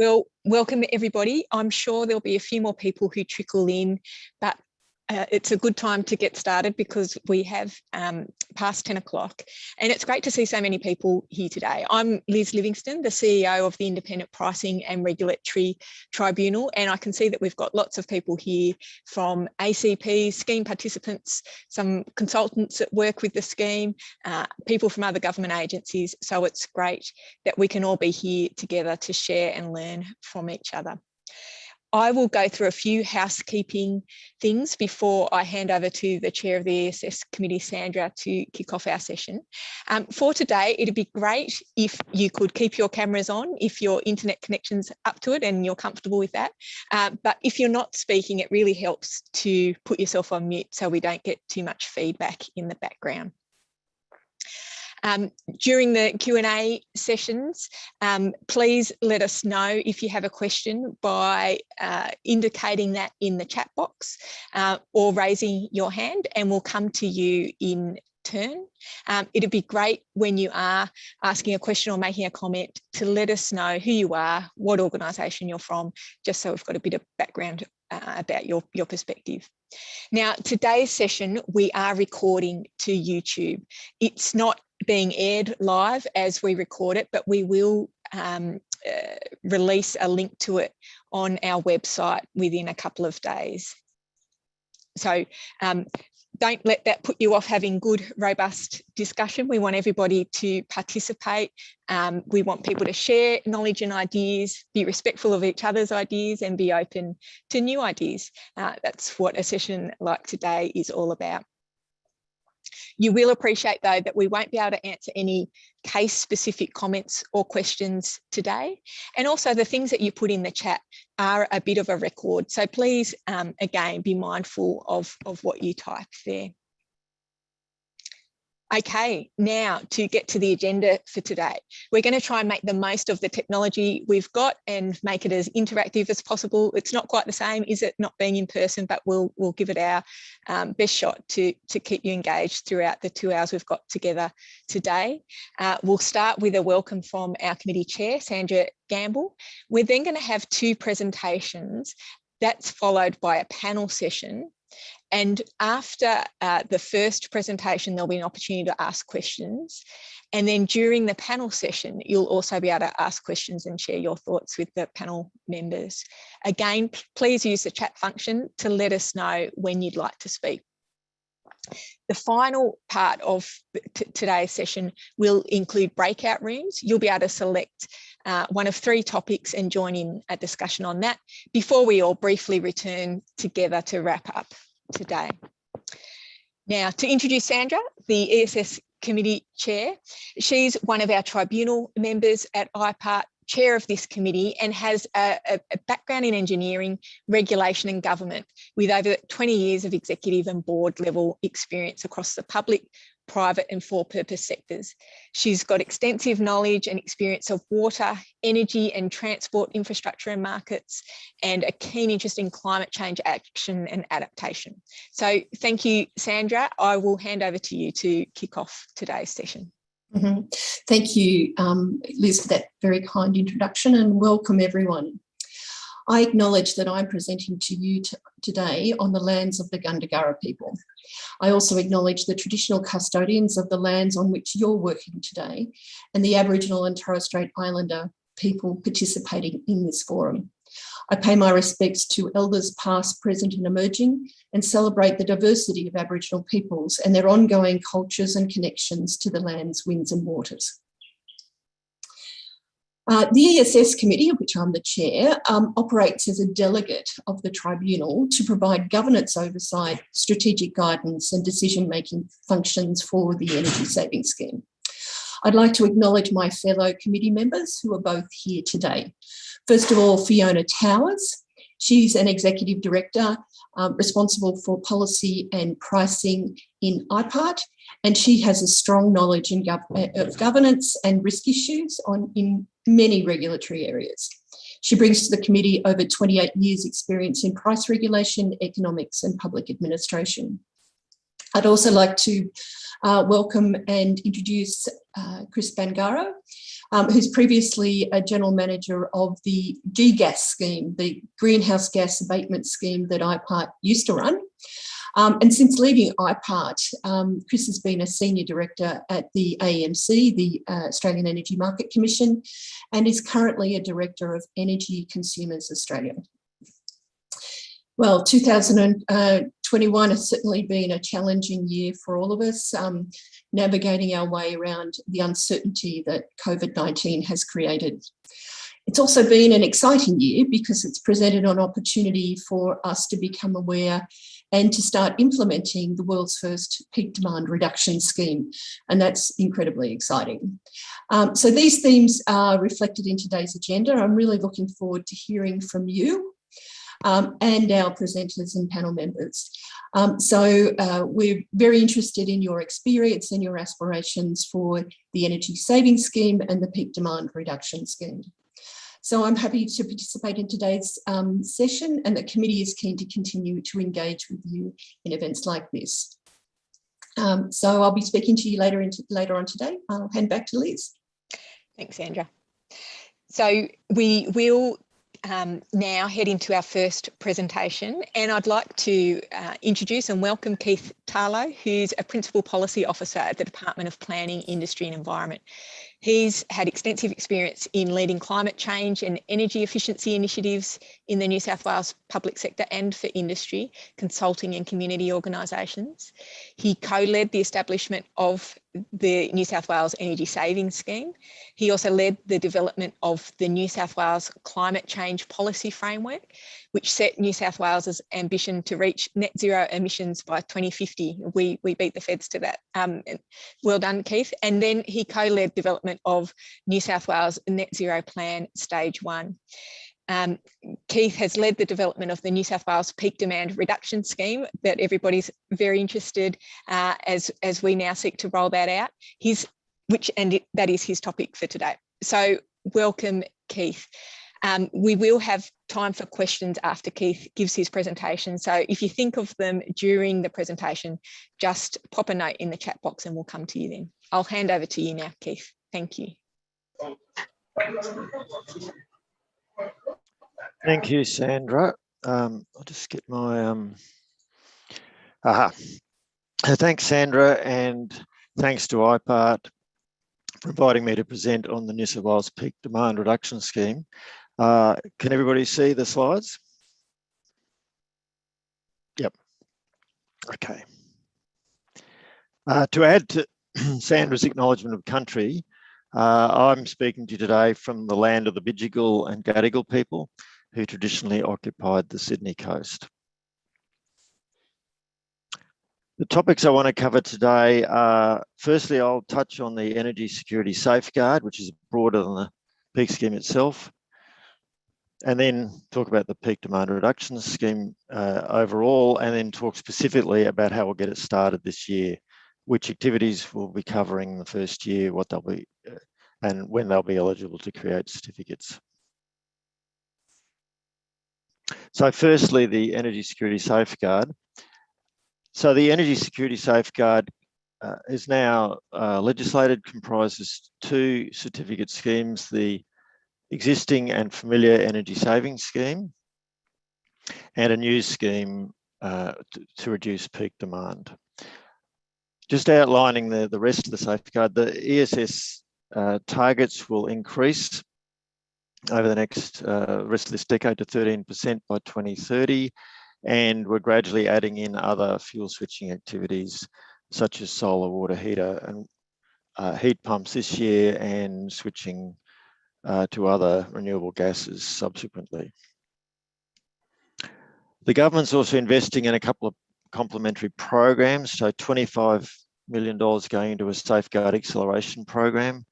Well, welcome everybody. I'm sure there'll be a few more people who trickle in, but it's a good time to get started because we have past 10 o'clock and it's great to see so many people here today. I'm Liz Livingston, the CEO of the Independent Pricing and Regulatory Tribunal, and I can see that we've got lots of people here from ACP, scheme participants, some consultants that work with the scheme, people from other government agencies. So it's great that we can all be here together to share and learn from each other. I will go through a few housekeeping things before I hand over to the chair of the ESS committee, Sandra, to kick off our session. For today, it'd be great if you could keep your cameras on, if your internet connection's up to it and you're comfortable with that. But if you're not speaking, it really helps to put yourself on mute so we don't get too much feedback in the background. During the Q&A sessions, please let us know if you have a question by indicating that in the chat box or raising your hand, and we'll come to you in turn. It'd be great when you are asking a question or making a comment to let us know who you are, what organisation you're from, just so we've got a bit of background about your perspective. Now, today's session, we are recording to YouTube. It's not being aired live as we record it, but we will release a link to it on our website within a couple of days. So don't let that put you off having good, robust discussion. We want everybody to participate. We want people to share knowledge and ideas, be respectful of each other's ideas and be open to new ideas. That's what a session like today is all about. You will appreciate, though, that we won't be able to answer any case-specific comments or questions today. And also the things that you put in the chat are a bit of a record. So please, again, be mindful of what you type there. Okay, now to get to the agenda for today. We're going to try and make the most of the technology we've got and make it as interactive as possible. It's not quite the same, is it, not being in person, but we'll give it our best shot to keep you engaged throughout the 2 hours we've got together today. We'll start with a welcome from our committee chair, Sandra Gamble. We're then going to have 2 presentations. That's followed by a panel session. And after the first presentation, there'll be an opportunity to ask questions. And then during the panel session, you'll also be able to ask questions and share your thoughts with the panel members. Again, please use the chat function to let us know when you'd like to speak. The final part of today's session will include breakout rooms. You'll be able to select one of 3 topics and join in a discussion on that before we all briefly return together to wrap up today. Now, to introduce Sandra, the ESS committee chair. She's one of our tribunal members at IPART, chair of this committee, and has a background in engineering, regulation and government with over 20 years of executive and board level experience across the public, private and for-purpose sectors. She's got extensive knowledge and experience of water, energy and transport infrastructure and markets, and a keen interest in climate change action and adaptation. So thank you, Sandra. I will hand over to you to kick off today's session. Thank you, Liz, for that very kind introduction, and welcome everyone. I acknowledge that I'm presenting to you today on the lands of the Gundungurra people. I also acknowledge the traditional custodians of the lands on which you're working today and the Aboriginal and Torres Strait Islander people participating in this forum. I pay my respects to elders past, present and emerging, and celebrate the diversity of Aboriginal peoples and their ongoing cultures and connections to the lands, winds and waters. The ESS committee, of which I'm the chair, operates as a delegate of the tribunal to provide governance oversight, strategic guidance and decision-making functions for the Energy Saving Scheme. I'd like to acknowledge my fellow committee members who are both here today. First of all, Fiona Towers. She's an executive director responsible for policy and pricing in IPART, and she has a strong knowledge of governance and risk issues in many regulatory areas. She brings to the committee over 28 years' experience in price regulation, economics and public administration. I'd also like to welcome and introduce Chris Bangaro. who's previously a general manager of the GGAS scheme, the Greenhouse Gas Abatement Scheme that IPART used to run. And since leaving IPART, Chris has been a senior director at the AEMC, the Australian Energy Market Commission, and is currently a director of Energy Consumers Australia. Well, 2021 has certainly been a challenging year for all of us, navigating our way around the uncertainty that COVID-19 has created. It's also been an exciting year because it's presented an opportunity for us to become aware and to start implementing the world's first peak demand reduction scheme. And that's incredibly exciting. So these themes are reflected in today's agenda. I'm really looking forward to hearing from you and our presenters and panel members. We're very interested in your experience and your aspirations for the energy savings scheme and the peak demand reduction scheme. So I'm happy to participate in today's session, and the committee is keen to continue to engage with you in events like this. So I'll be speaking to you later on today. I'll hand back to Liz. Thanks, Sandra. So we will now head into our first presentation, and I'd like to introduce and welcome Keith Tarlow, who's a Principal Policy Officer at the Department of Planning, Industry and Environment. He's had extensive experience in leading climate change and energy efficiency initiatives in the New South Wales public sector and for industry, consulting and community organisations. He co-led the establishment of the New South Wales Energy Savings Scheme. He also led the development of the New South Wales Climate Change Policy Framework, which set New South Wales's ambition to reach net zero emissions by 2050. We beat the feds to that. Well done, Keith. And then he co-led development of New South Wales Net Zero Plan Stage 1. Keith has led the development of the New South Wales Peak Demand Reduction Scheme that everybody's very interested as we now seek to roll that out. That is his topic for today. So welcome, Keith. We will have time for questions after Keith gives his presentation. So if you think of them during the presentation, just pop a note in the chat box and we'll come to you then. I'll hand over to you now, Keith. Thank you. Thank you, Sandra. I'll just get my... Thanks, Sandra, and thanks to IPART for inviting me to present on the New South Wales Peak Demand Reduction Scheme. Can everybody see the slides? Yep. Okay. To add to Sandra's acknowledgement of country, I'm speaking to you today from the land of the Bidjigal and Gadigal people who traditionally occupied the Sydney coast. The topics I want to cover today are, firstly, I'll touch on the energy security safeguard, which is broader than the peak scheme itself, and then talk about the peak demand reduction scheme overall, and then talk specifically about how we'll get it started this year, which activities we'll be covering in the first year, what they'll be, and when they'll be eligible to create certificates. So firstly, the energy security safeguard. So the energy security safeguard is now legislated, comprises two certificate schemes, the existing and familiar energy savings scheme and a new scheme to reduce peak demand. Just outlining the rest of the safeguard, the ESS targets will increase over the next rest of this decade to 13% by 2030. And we're gradually adding in other fuel switching activities such as solar water heater and heat pumps this year, and switching to other renewable gases subsequently. The government's also investing in a couple of complementary programs, so $25 million going into a safeguard acceleration program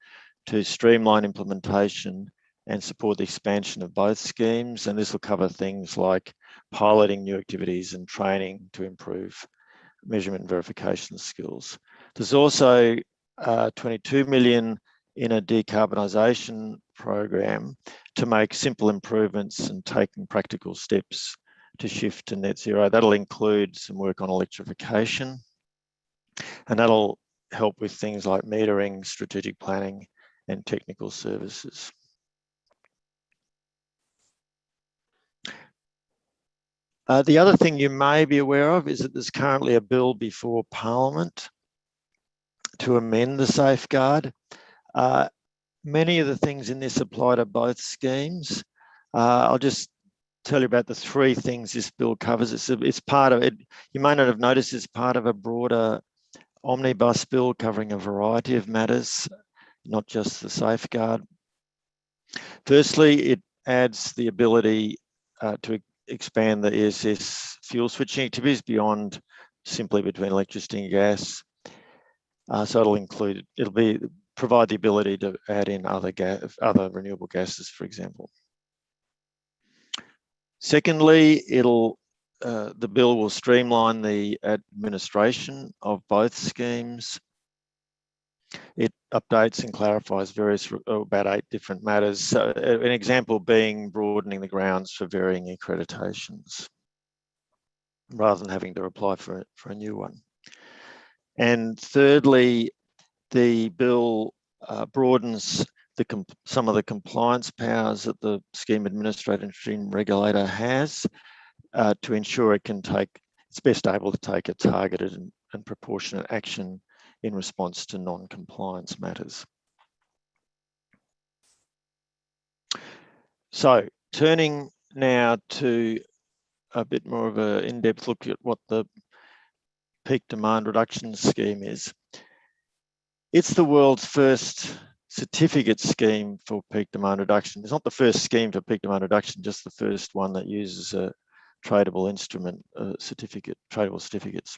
to streamline implementation and support the expansion of both schemes. And this will cover things like piloting new activities and training to improve measurement and verification skills. There's also $22 million in a decarbonisation program to make simple improvements and taking practical steps to shift to net zero. That'll include some work on electrification, and that'll help with things like metering, strategic planning, and technical services. The other thing you may be aware of is that there's currently a bill before Parliament to amend the safeguard. Many of the things in this apply to both schemes. I'll just tell you about the three things this bill covers. It's part of it. You may not have noticed it's part of a broader omnibus bill covering a variety of matters, not just the safeguard. Firstly, it adds the ability to expand the ESS fuel switching activities beyond simply between electricity and gas. So it'll provide the ability to add in other renewable gases, for example. Secondly, the bill will streamline the administration of both schemes. It updates and clarifies about 8 different matters. So an example being broadening the grounds for varying accreditations, rather than having to apply for a new one. And thirdly, the bill broadens some of the compliance powers that the scheme administrator and scheme regulator has to ensure it's best able to take a targeted and proportionate action in response to non-compliance matters. So turning now to a bit more of an in-depth look at what the peak demand reduction scheme is. It's the world's first certificate scheme for peak demand reduction. It's not the first scheme for peak demand reduction, just the first one that uses a tradable instrument tradable certificates.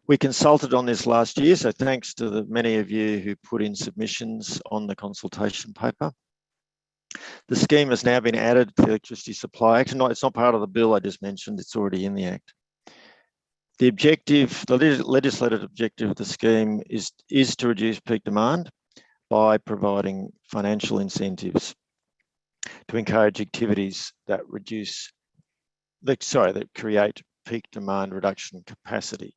We consulted on this last year, so thanks to the many of you who put in submissions on the consultation paper. The scheme has now been added to the Electricity Supply Act. It's not part of the bill I just mentioned, it's already in the Act. The legislative objective of the scheme is to reduce peak demand by providing financial incentives to encourage activities that create peak demand reduction capacity.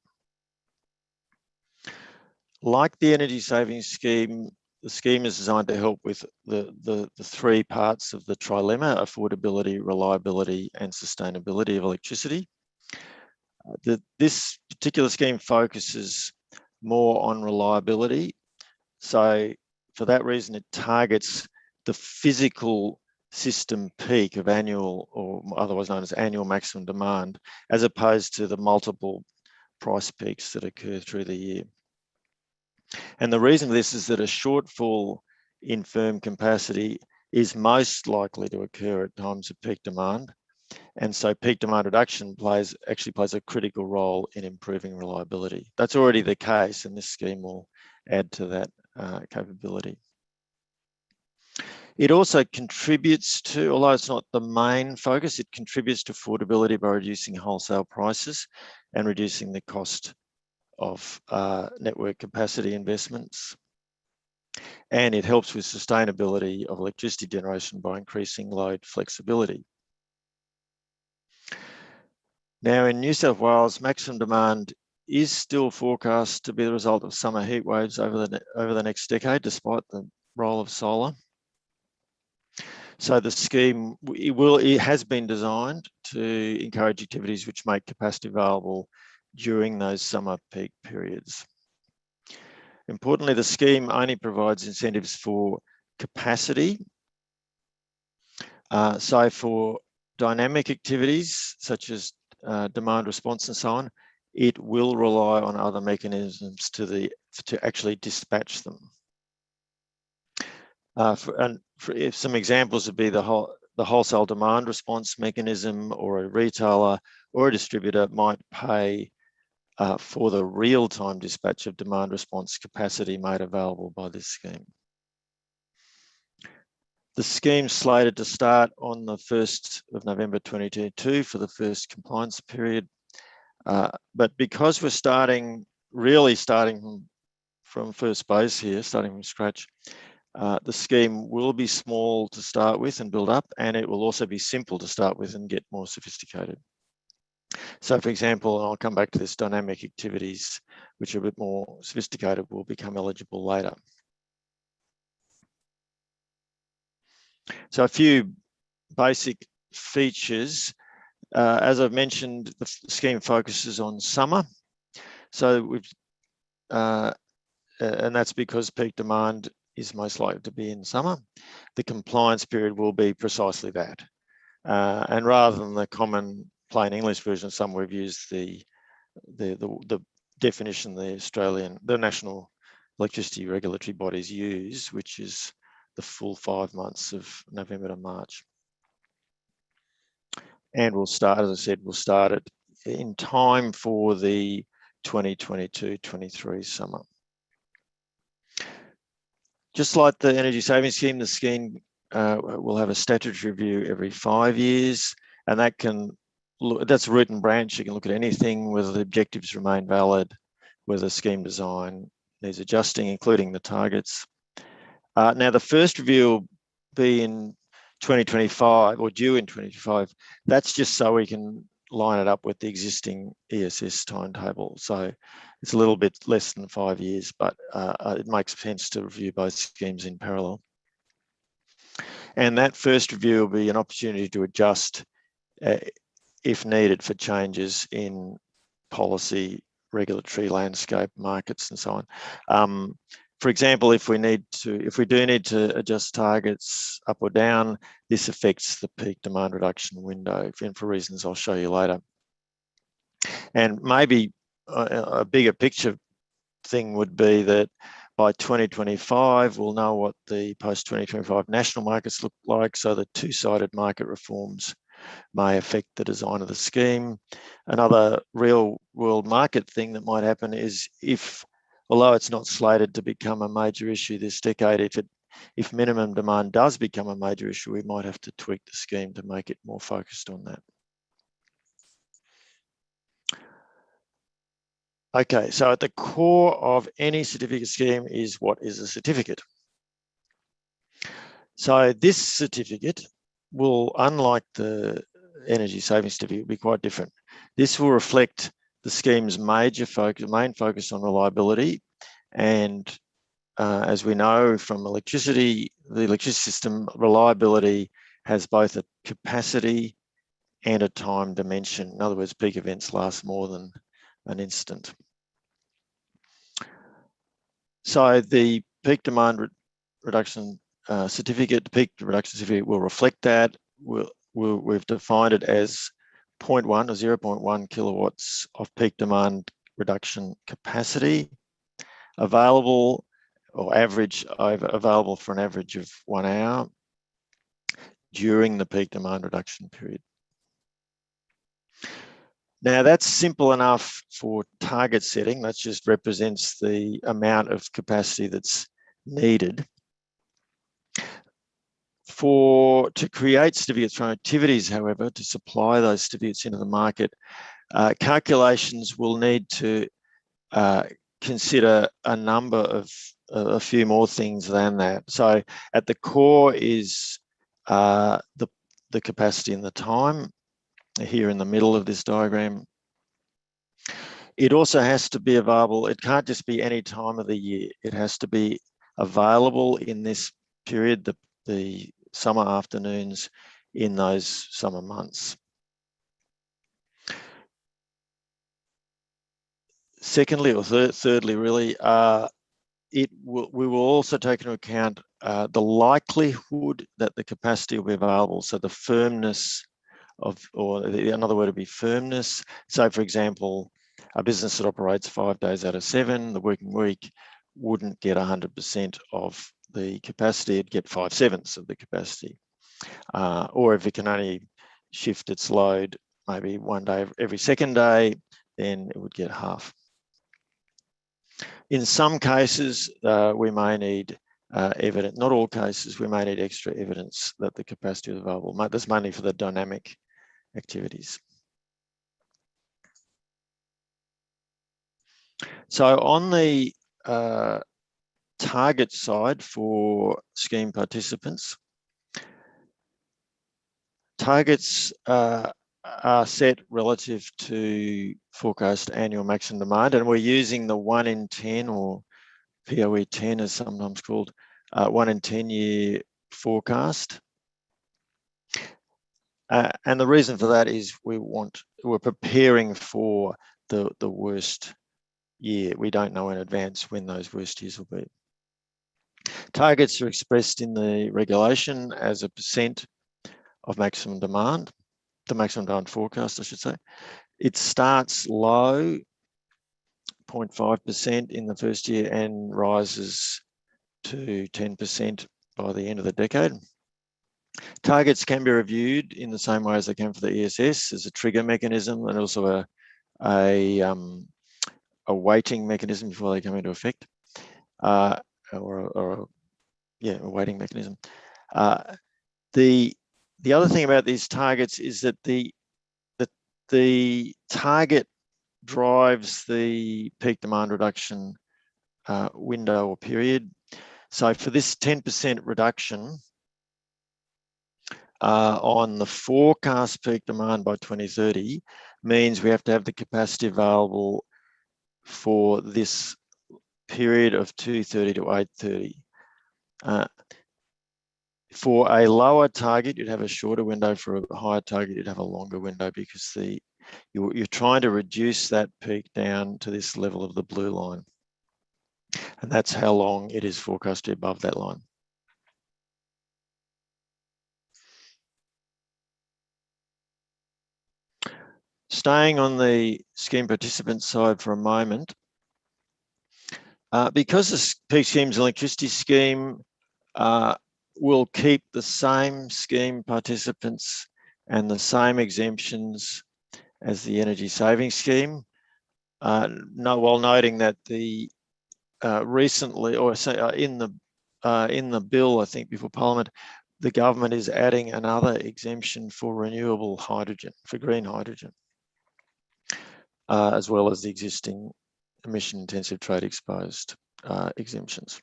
Like the energy savings scheme, the scheme is designed to help with the 3 parts of the trilemma: affordability, reliability, and sustainability of electricity. This particular scheme focuses more on reliability. So for that reason, it targets the physical system peak of annual, or otherwise known as annual maximum demand, as opposed to the multiple price peaks that occur through the year. And the reason for this is that a shortfall in firm capacity is most likely to occur at times of peak demand. And so peak demand reduction actually plays a critical role in improving reliability. That's already the case, and this scheme will add to that capability. It also contributes to, although it's not the main focus, it contributes to affordability by reducing wholesale prices and reducing the cost of network capacity investments. And it helps with sustainability of electricity generation by increasing load flexibility. Now, in New South Wales, maximum demand is still forecast to be the result of summer heat waves over the next decade, despite the role of solar. So the scheme, it has been designed to encourage activities which make capacity available during those summer peak periods. Importantly, the scheme only provides incentives for capacity. So for dynamic activities, such as demand response and so on, it will rely on other mechanisms to actually dispatch them. If some examples would be the wholesale demand response mechanism, or a retailer or a distributor might pay for the real-time dispatch of demand response capacity made available by this scheme. The scheme's slated to start on the 1st of November 2022 for the first compliance period. But because we're really starting from first base here, starting from scratch, the scheme will be small to start with and build up, and it will also be simple to start with and get more sophisticated. So for example, and I'll come back to this, dynamic activities, which are a bit more sophisticated, will become eligible later. So a few basic features. As I've mentioned, the scheme focuses on summer. So we've, and that's because peak demand is most likely to be in summer. The compliance period will be precisely that. And rather than the common plain English version of summer, we've used the definition the National Electricity Regulatory Bodies use, which is the full 5 months of November to March. And we'll start, as I said, we'll start it in time for the 2022-23 summer. Just like the energy savings scheme, the scheme will have a statutory review every 5 years, and that can look, that's root and branch. You can look at anything, whether the objectives remain valid, whether scheme design needs adjusting, including the targets. Now, the first review will be in 2025 or due in 2025. That's just so we can line it up with the existing ESS timetable. So it's a little bit less than 5 years, but it makes sense to review both schemes in parallel. And that first review will be an opportunity to adjust if needed for changes in policy, regulatory landscape, markets, and so on. For example, if we do need to adjust targets up or down, this affects the peak demand reduction window, and for reasons I'll show you later. And maybe a bigger picture thing would be that by 2025, we'll know what the post-2025 national markets look like, so the two-sided market reforms may affect the design of the scheme. Another real-world market thing that might happen is although it's not slated to become a major issue this decade, if minimum demand does become a major issue, we might have to tweak the scheme to make it more focused on that. Okay, so at the core of any certificate scheme is what is a certificate. So this certificate will, unlike the energy savings certificate, be quite different. This will reflect the scheme's main focus on reliability. And as we know from the electricity system, reliability has both a capacity and a time dimension. In other words, peak events last more than an instant. So the peak demand reduction certificate, the peak reduction certificate will reflect that. We've defined it as 0.1 or 0.1 kilowatts of peak demand reduction capacity available or available for an average of 1 hour during the peak demand reduction period. Now that's simple enough for target setting. That just represents the amount of capacity that's needed. To create certificates from activities, however, to supply those certificates into the market, calculations will need to consider a few more things than that. So at the core is the capacity and the time, here in the middle of this diagram. It also has to be available. It can't just be any time of the year. It has to be available in this period, the summer afternoons in those summer months. Secondly, or thirdly, really, we will also take into account the likelihood that the capacity will be available. So the firmness another word would be firmness. So for example, a business that operates 5 days out of 7, the working week, wouldn't get 100% of the capacity, it'd get 5/7 of the capacity. Or if it can only shift its load maybe 1 day every second day, then it would get half. In some cases, we may need evidence, not all cases, we may need extra evidence that the capacity is available. That's mainly for the dynamic activities. So on the target side for scheme participants, targets are set relative to forecast annual maximum demand, and we're using the 1 in 10, or POE 10 as sometimes called, 1 in 10 year forecast And the reason for that is we're preparing for the worst year. We don't know in advance when those worst years will be. Targets are expressed in the regulation as a % of maximum demand, the maximum demand forecast, I should say. It starts low, 0.5% in the first year, and rises to 10% by the end of the decade. Targets can be reviewed in the same way as they can for the ESS as a trigger mechanism, and also a weighting mechanism before they come into effect, a weighting mechanism. The other thing about these targets is that the target drives the peak demand reduction window or period. So for this 10% reduction on the forecast peak demand by 2030 means we have to have the capacity available for this period of 230 to 830. For a lower target, you'd have a shorter window. For a higher target, you'd have a longer window, because you're trying to reduce that peak down to this level of the blue line. And that's how long it is forecast to be above that line. Staying on the scheme participant side for a moment, because the Peak Schemes Electricity Scheme will keep the same scheme participants and the same exemptions as the energy savings scheme, while noting that the recently, or say in the bill, I think before Parliament, the government is adding another exemption for renewable hydrogen, for green hydrogen, as well as the existing emission-intensive trade exposed exemptions.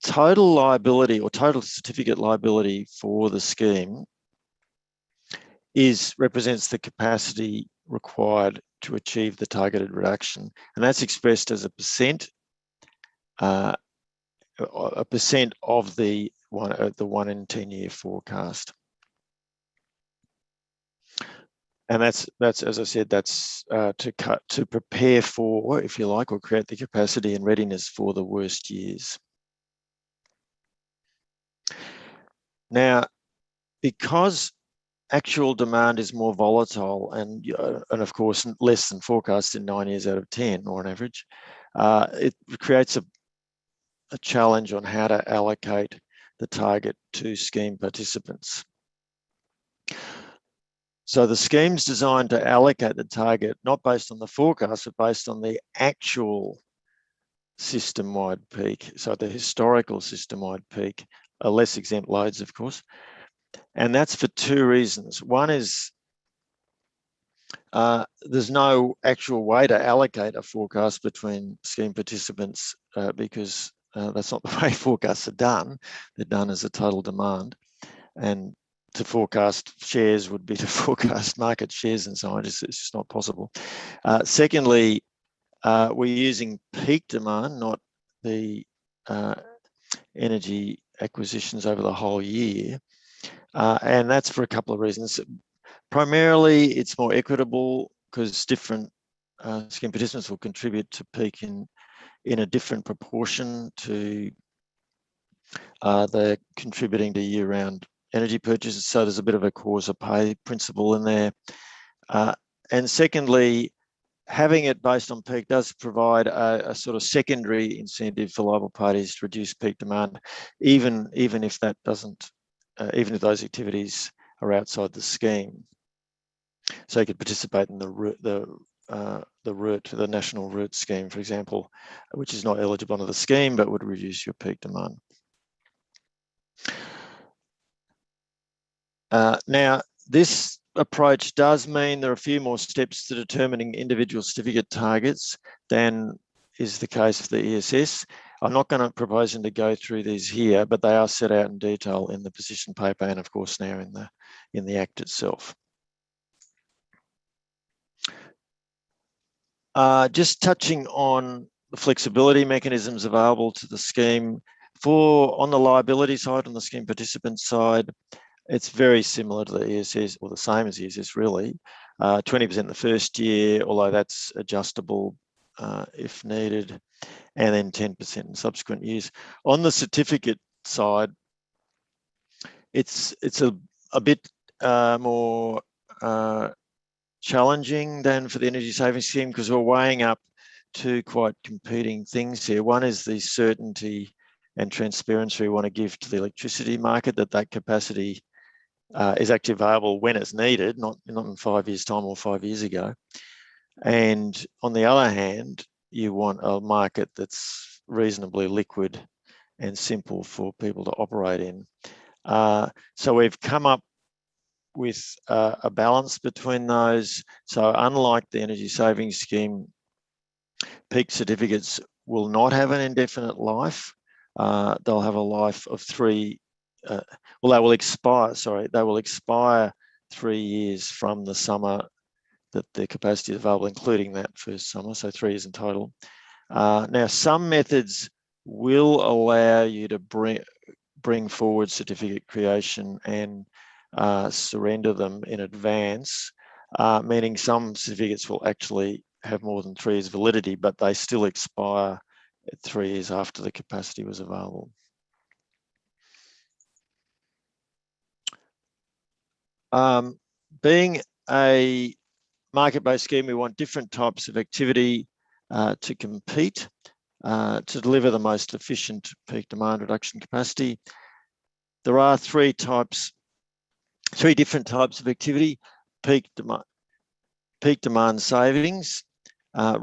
Total liability, or total certificate liability for the scheme, represents the capacity required to achieve the targeted reduction, and that's expressed as a percent of the 1 in 10 year forecast. And that's as I said, that's to prepare for, if you like, or create the capacity and readiness for the worst years. Now, because actual demand is more volatile and of course less than forecast in 9 years out of 10, or on average, it creates a challenge on how to allocate the target to scheme participants. So the scheme's designed to allocate the target not based on the forecast, but based on the actual system-wide peak. So the historical system-wide peak, less exempt loads, of course. And that's for two reasons. One is there's no actual way to allocate a forecast between scheme participants because that's not the way forecasts are done. They're done as a total demand. And to forecast shares would be to forecast market shares and so on. It's just not possible. Secondly, we're using peak demand, not the energy acquisitions over the whole year. And that's for a couple of reasons. Primarily, it's more equitable because different scheme participants will contribute to peak in a different proportion to they're contributing to year-round energy purchases. So there's a bit of a cause of pay principle in there. And secondly, having it based on peak does provide a sort of secondary incentive for liable parties to reduce peak demand, even if that doesn't, even if those activities are outside the scheme. So you could participate in the National Route Scheme, for example, which is not eligible under the scheme, but would reduce your peak demand. Now, this approach does mean there are a few more steps to determining individual certificate targets than is the case for the ESS. I'm not going to propose to go through these here, but they are set out in detail in the position paper and, of course, now in the Act itself. Just touching on the flexibility mechanisms available to the scheme On the liability side, on the scheme participant side, it's very similar to the ESS, or the same as ESS really. 20% the first year, although that's adjustable if needed, and then 10% in subsequent years. On the certificate side, it's a bit more challenging than for the energy savings scheme, because we're weighing up two quite competing things here. One is the certainty and transparency we want to give to the electricity market, that capacity is actually available when it's needed, not in 5 years' time or 5 years ago. And on the other hand, you want a market that's reasonably liquid and simple for people to operate in. So we've come up with a balance between those. So unlike the energy savings scheme, peak certificates will not have an indefinite life. They'll have a life of they will expire 3 years from the summer that the capacity is available, including that first summer, so 3 years in total. Now, some methods will allow you to bring forward certificate creation and surrender them in advance, meaning some certificates will actually have more than 3 years validity, but they still expire 3 years after the capacity was available. Being a market-based scheme, we want different types of activity to compete to deliver the most efficient peak demand reduction capacity. There are three different types of activity: peak demand savings,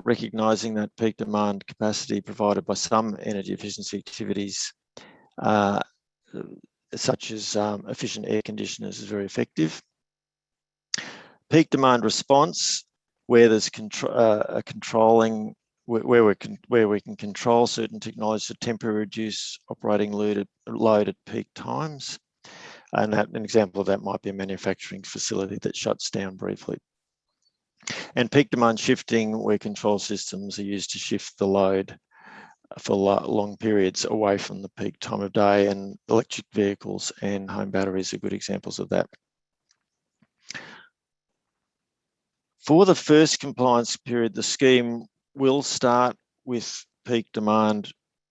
recognising that peak demand capacity provided by some energy efficiency activities, such as efficient air conditioners, is very effective. Peak demand response, where there's where we can control certain technologies to temporarily reduce operating load at peak times. And an example of that might be a manufacturing facility that shuts down briefly. And peak demand shifting, where control systems are used to shift the load for long periods away from the peak time of day, and electric vehicles and home batteries are good examples of that. For the first compliance period, the scheme will start with peak demand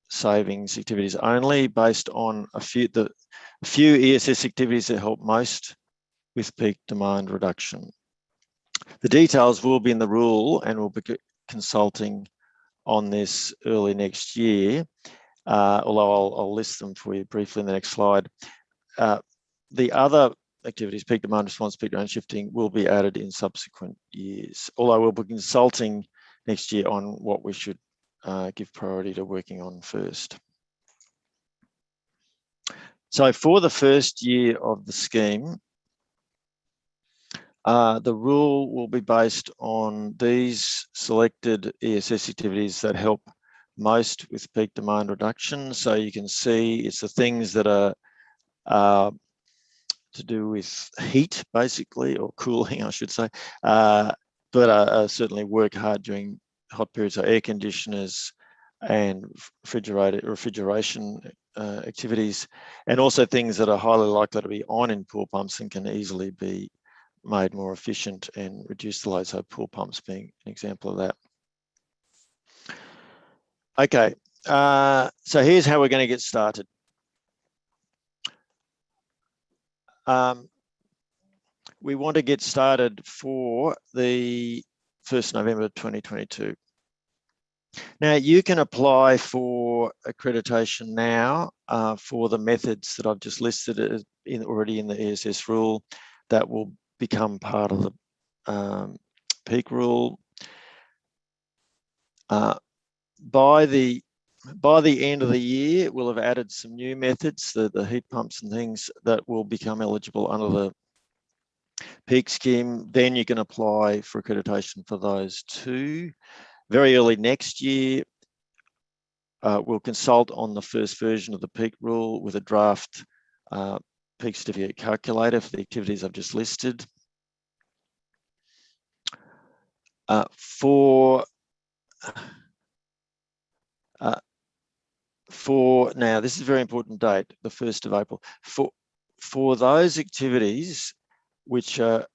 savings activities only, based on a few ESS activities that help most with peak demand reduction. The details will be in the rule, and we'll be consulting on this early next year, although I'll list them for you briefly in the next slide. The other activities, peak demand response, peak demand shifting, will be added in subsequent years, although we'll be consulting next year on what we should give priority to working on first. So for the first year of the scheme, the rule will be based on these selected ESS activities that help most with peak demand reduction. So you can see it's the things that are to do with heat, basically, or cooling, I should say, but certainly work hard during hot periods, so air conditioners and refrigeration activities, and also things that are highly likely to be on in pool pumps and can easily be made more efficient and reduce the load, so pool pumps being an example of that. Okay, so here's how we're going to get started. We want to get started for the 1st November 2022. Now, you can apply for accreditation now for the methods that I've just listed already in the ESS rule that will become part of the peak rule. By the end of the year, we'll have added some new methods, the heat pumps and things that will become eligible under the peak scheme. Then you can apply for accreditation for those too. Very early next year, we'll consult on the first version of the peak rule with a draft peak certificate calculator for the activities I've just listed. For now, this is a very important date, the 1st of April. For those activities which are,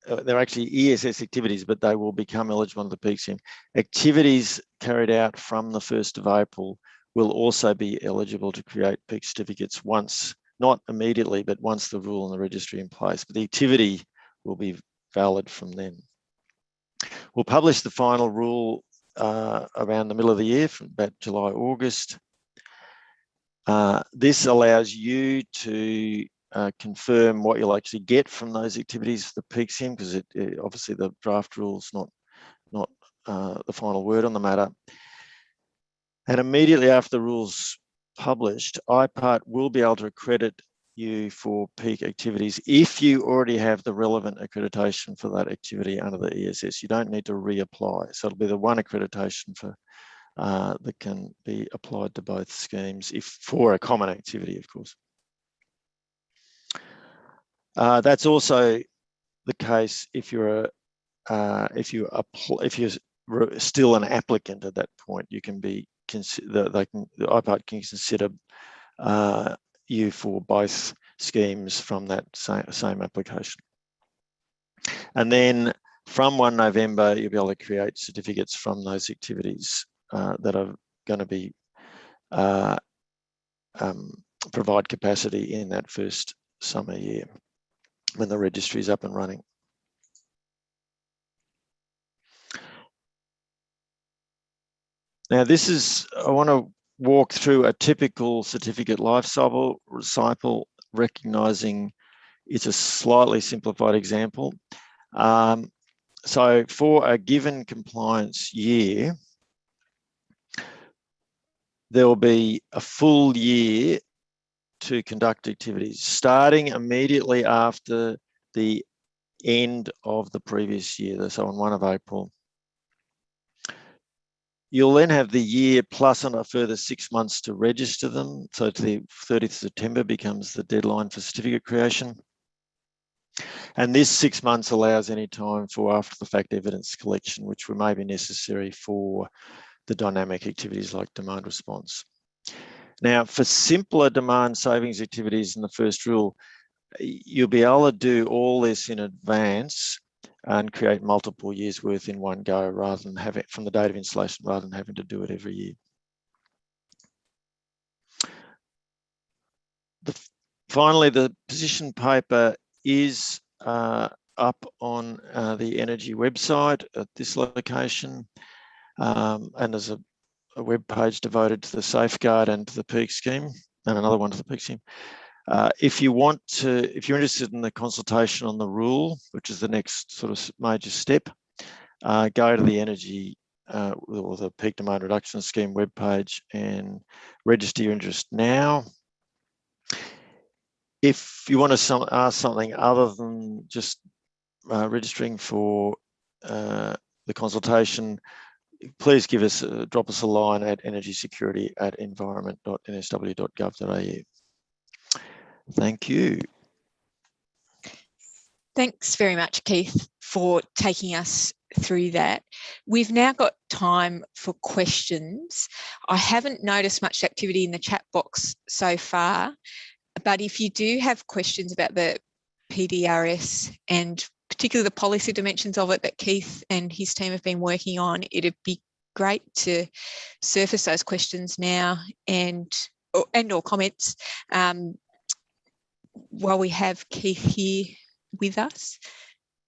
they're actually ESS activities, but they will become eligible under the peak scheme. Activities carried out from the 1st of April will also be eligible to create peak certificates once, not immediately, but once the rule and the registry in place. But the activity will be valid from then. We'll publish the final rule around the middle of the year, from about July, August. This allows you to confirm what you'll actually get from those activities for the peak scheme, because obviously the draft rule's not the final word on the matter. And immediately after the rule's published, IPART will be able to accredit you for peak activities if you already have the relevant accreditation for that activity under the ESS. You don't need to reapply. So it'll be the one accreditation for that can be applied to both schemes for a common activity, of course. That's also the case if you're still an applicant at that point. You can be the IPART can consider you for both schemes from that same application. And then from 1 November, you'll be able to create certificates from those activities that are going to be provide capacity in that first summer year when the registry is up and running. Now, I want to walk through a typical certificate life cycle, recognising it's a slightly simplified example. So for a given compliance year, there will be a full year to conduct activities, starting immediately after the end of the previous year, so on 1 of April. You'll then have the year plus on a further 6 months to register them. So to the 30th of September becomes the deadline for certificate creation. And this 6 months allows any time for after the fact evidence collection, which may be necessary for the dynamic activities like demand response. Now, for simpler demand savings activities in the first rule, you'll be able to do all this in advance and create multiple years worth in one go rather than have it from the date of installation rather than having to do it every year. Finally, the position paper is up on the Energy website at this location, and there's a web page devoted to the safeguard and to the peak scheme, and another one to the peak scheme. If you're interested in the consultation on the rule, which is the next sort of major step, go to the Energy or the Peak Demand Reduction Scheme webpage and register your interest now. If you want to ask something other than just registering for the consultation, please drop us a line at energysecurity@environment.nsw.gov.au. Thank you. Thanks very much, Keith, for taking us through that. We've now got time for questions. I haven't noticed much activity in the chat box so far, but if you do have questions about the PDRS and particularly the policy dimensions of it that Keith and his team have been working on, it'd be great to surface those questions now and or comments while we have Keith here with us.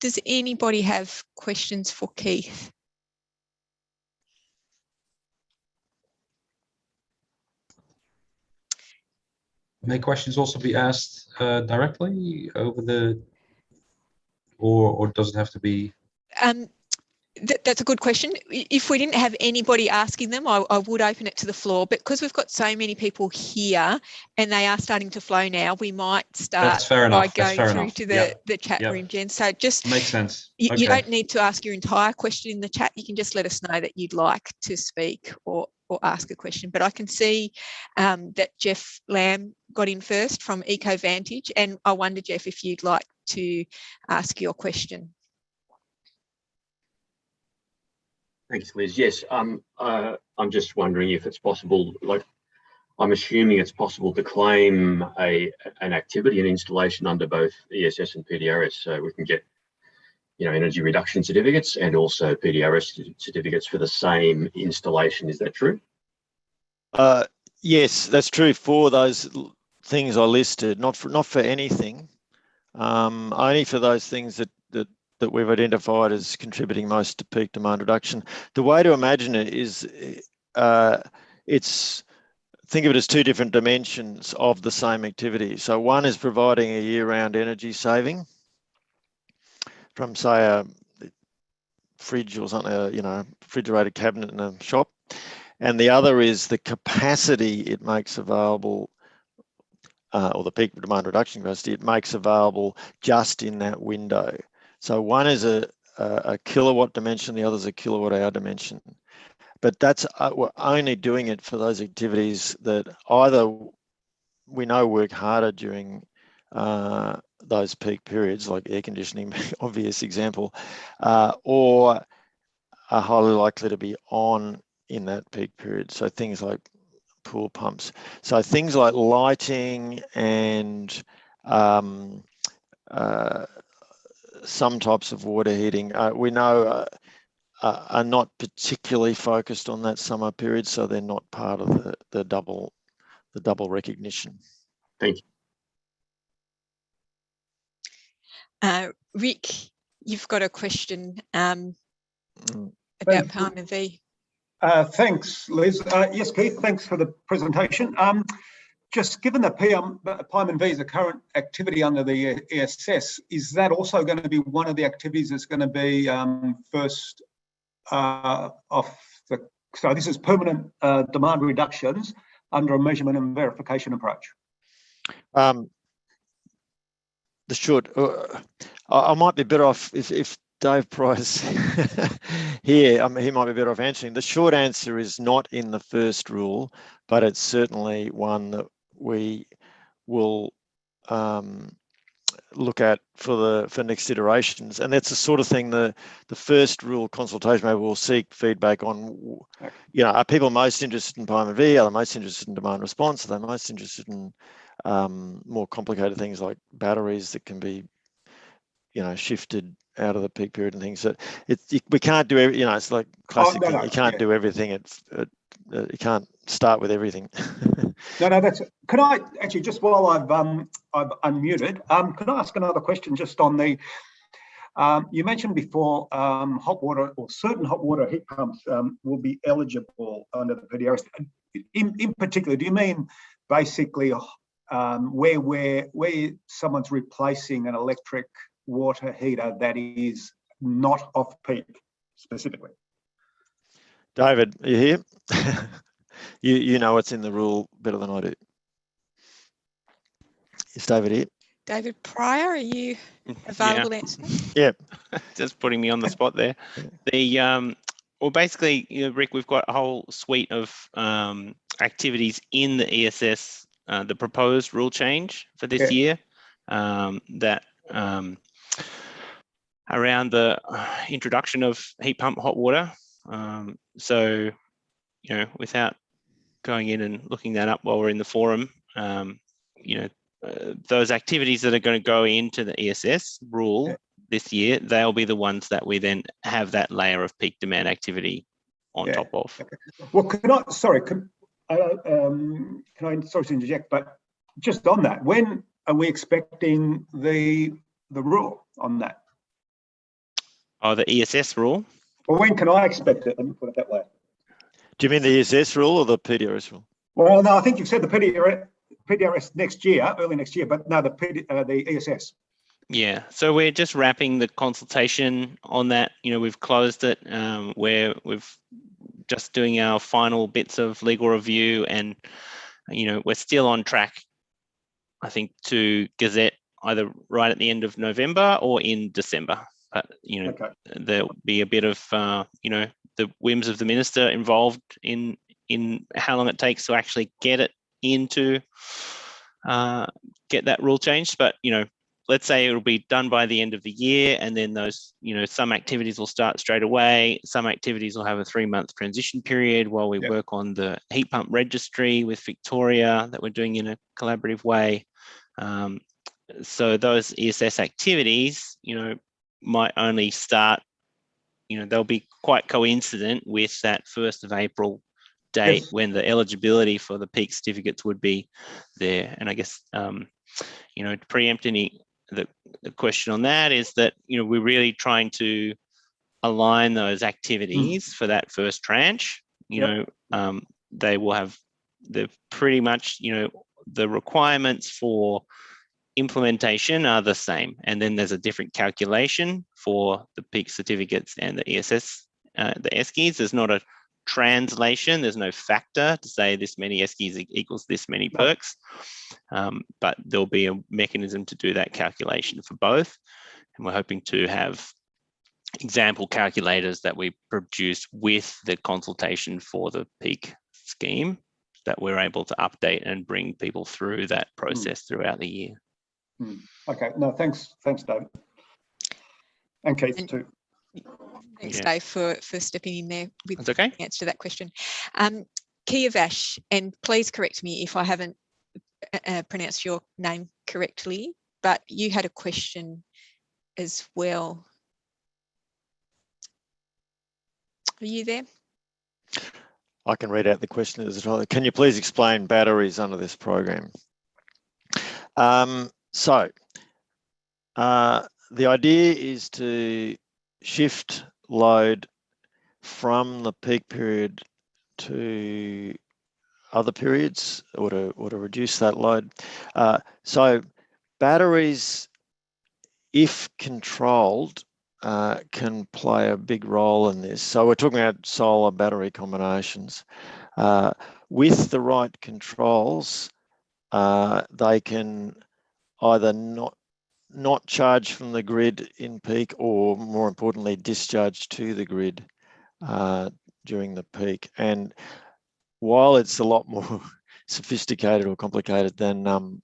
Does anybody have questions for Keith? May questions also be asked directly over the, or does it have to be? That's a good question. If we didn't have anybody asking them, I would open it to the floor. But because we've got so many people here and they are starting to flow now, we might start by going through to the chat room, Jen. So just makes sense. You don't need to ask your entire question in the chat. You can just let us know that you'd like to speak or ask a question. But I can see that Jeff Lamb got in first from EcoVantage. And I wonder, Jeff, if you'd like to ask your question. Thanks, Liz. Yes, I'm just wondering if it's possible, like I'm assuming it's possible to claim an activity, an installation under both ESS and PDRS, so we can get, you know, energy reduction certificates and also PDRS certificates for the same installation. Is that true? Yes, that's true for those things I listed. Not for anything. Only for those things that we've identified as contributing most to peak demand reduction. The way to imagine it is, think of it as two different dimensions of the same activity. So one is providing a year-round energy saving from, say, a fridge or something, you know, refrigerated cabinet in a shop, and the other is the capacity it makes available, or the peak demand reduction capacity it makes available just in that window. So one is a kilowatt dimension, the other is a kilowatt hour dimension. But that's we're only doing it for those activities that either we know work harder during those peak periods, like air conditioning, obvious example, or are highly likely to be on in that peak period. So things like pool pumps. So things like lighting and some types of water heating, we know are not particularly focused on that summer period, so they're not part of the double recognition. Thank you. Rick, you've got a question about Palm V. Thanks, Liz. Yes, Keith, thanks for the presentation. Just given that Palm V is a current activity under the ESS, is that also going to be one of the activities that's going to be first off the... So this is permanent demand reductions under a measurement and verification approach? The short... I might be better off if Dave Price here, he might be better off answering. The short answer is not in the first rule, but it's certainly one that we will look at for next iterations. And that's the sort of thing the first rule consultation maybe will seek feedback on. You know, are people most interested in Palm V? Are they most interested in demand response? Are they most interested in more complicated things like batteries that can be, you know, shifted out of the peak period and things? That we can't do every, you know, it's like classic thing. You can't do everything. You can't start with everything. No, that's... Could I actually, just while I've unmuted, could I ask another question just on the... you mentioned before hot water, or certain hot water heat pumps will be eligible under the PDRS. In particular, do you mean basically where someone's replacing an electric water heater that is not off peak specifically? David, are you here? You know what's in the rule better than I do. Is David here? David Pryor, are you available to answer? Yeah. Just putting me on the spot there. Well, basically, you know, Rick, we've got a whole suite of activities in the ESS, the proposed rule change for this year, that around the introduction of heat pump hot water. So, you know, without going in and looking that up while we're in the forum, you know, those activities that are going to go into the ESS rule this year, they'll be the ones that we then have that layer of peak demand activity on top of. Okay. Well, sorry to interject, but just on that, when are we expecting the rule on that? Oh, the ESS rule? Well, when can I expect it? Let me put it that way. Do you mean the ESS rule or the PDRS rule? Well, no, I think you've said the PDRS next year, early next year, but no, the ESS. Yeah, so we're just wrapping the consultation on that. You know, we've closed it, where we've just doing our final bits of legal review, and, you know, we're still on track, I think, to gazette either right at the end of November or in December. But, you know, there'll be a bit of, you know, the whims of the minister involved in how long it takes to actually get it into, get that rule changed. But, you know, let's say it'll be done by the end of the year, and then those, some activities will start straight away. Some activities will have a 3-month transition period while we work on the heat pump registry with Victoria that we're doing in a collaborative way. So those ESS activities, might only start, they'll be quite coincident with that 1st of April date when the eligibility for the peak certificates would be there. And I guess, to preempt the question on that is that, we're really trying to align those activities for that first tranche. They will have pretty much, the requirements for implementation are the same, and then there's a different calculation for the peak certificates and the ESS, the ESCIs. There's not a translation, there's no factor to say this many ESCIs equals this many perks, but there'll be a mechanism to do that calculation for both, and we're hoping to have example calculators that we produce with the consultation for the peak scheme that we're able to update and bring people through that process throughout the year. Okay, no, thanks, Dave. And Keith too. Thanks, Dave, for stepping in there with That's okay. the answer to that question. Kiyavash, and please correct me if I haven't pronounced your name correctly, but you had a question as well. Are you there? I can read out the question as well. Can you please explain batteries under this program? The idea is to shift load from the peak period to other periods, or to reduce that load. So batteries, if controlled, can play a big role in this. So we're talking about solar battery combinations. With the right controls, they can either not charge from the grid in peak, or more importantly, discharge to the grid during the peak. And while it's a lot more sophisticated or complicated than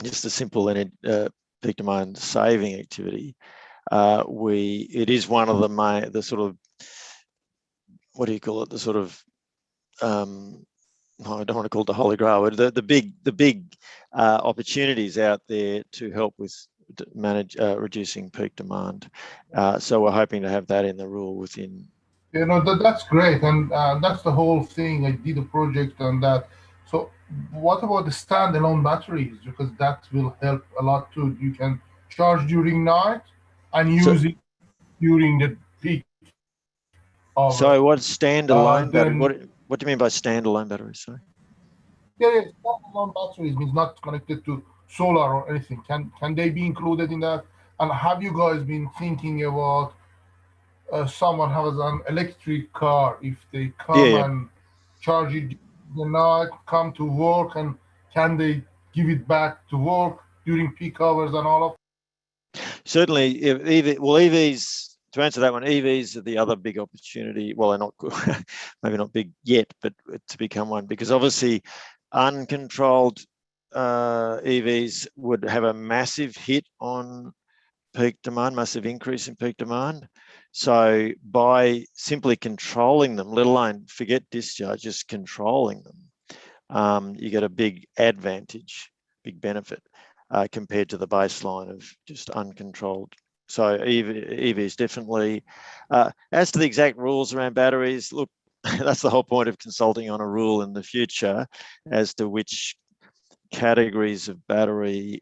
just a simple peak demand saving activity, it is one of the sort of, what do you call it? The sort of, I don't want to call it the holy grail, but the big opportunities out there to help with reducing peak demand. So we're hoping to have that in the rule within. That's great, and that's the whole thing. I did a project on that. So what about the standalone batteries? Because that will help a lot too. You can charge during night and use it during the peak. So what's standalone battery? What do you mean by standalone batteries? Sorry. Yeah, standalone batteries means not connected to solar or anything. Can they be included in that? And have you guys been thinking about someone has an electric car, if they come and charge it the night, come to work, and can they give it back to work during peak hours and all of? Certainly, EVs. To answer that one, EVs are the other big opportunity. Well, they're not maybe not big yet, but to become one, because obviously uncontrolled EVs would have a massive hit on peak demand, massive increase in peak demand. So by simply controlling them, let alone forget discharge, just controlling them, you get a big advantage, big benefit compared to the baseline of just uncontrolled. So EVs definitely. As to the exact rules around batteries, look, that's the whole point of consulting on a rule in the future as to which categories of battery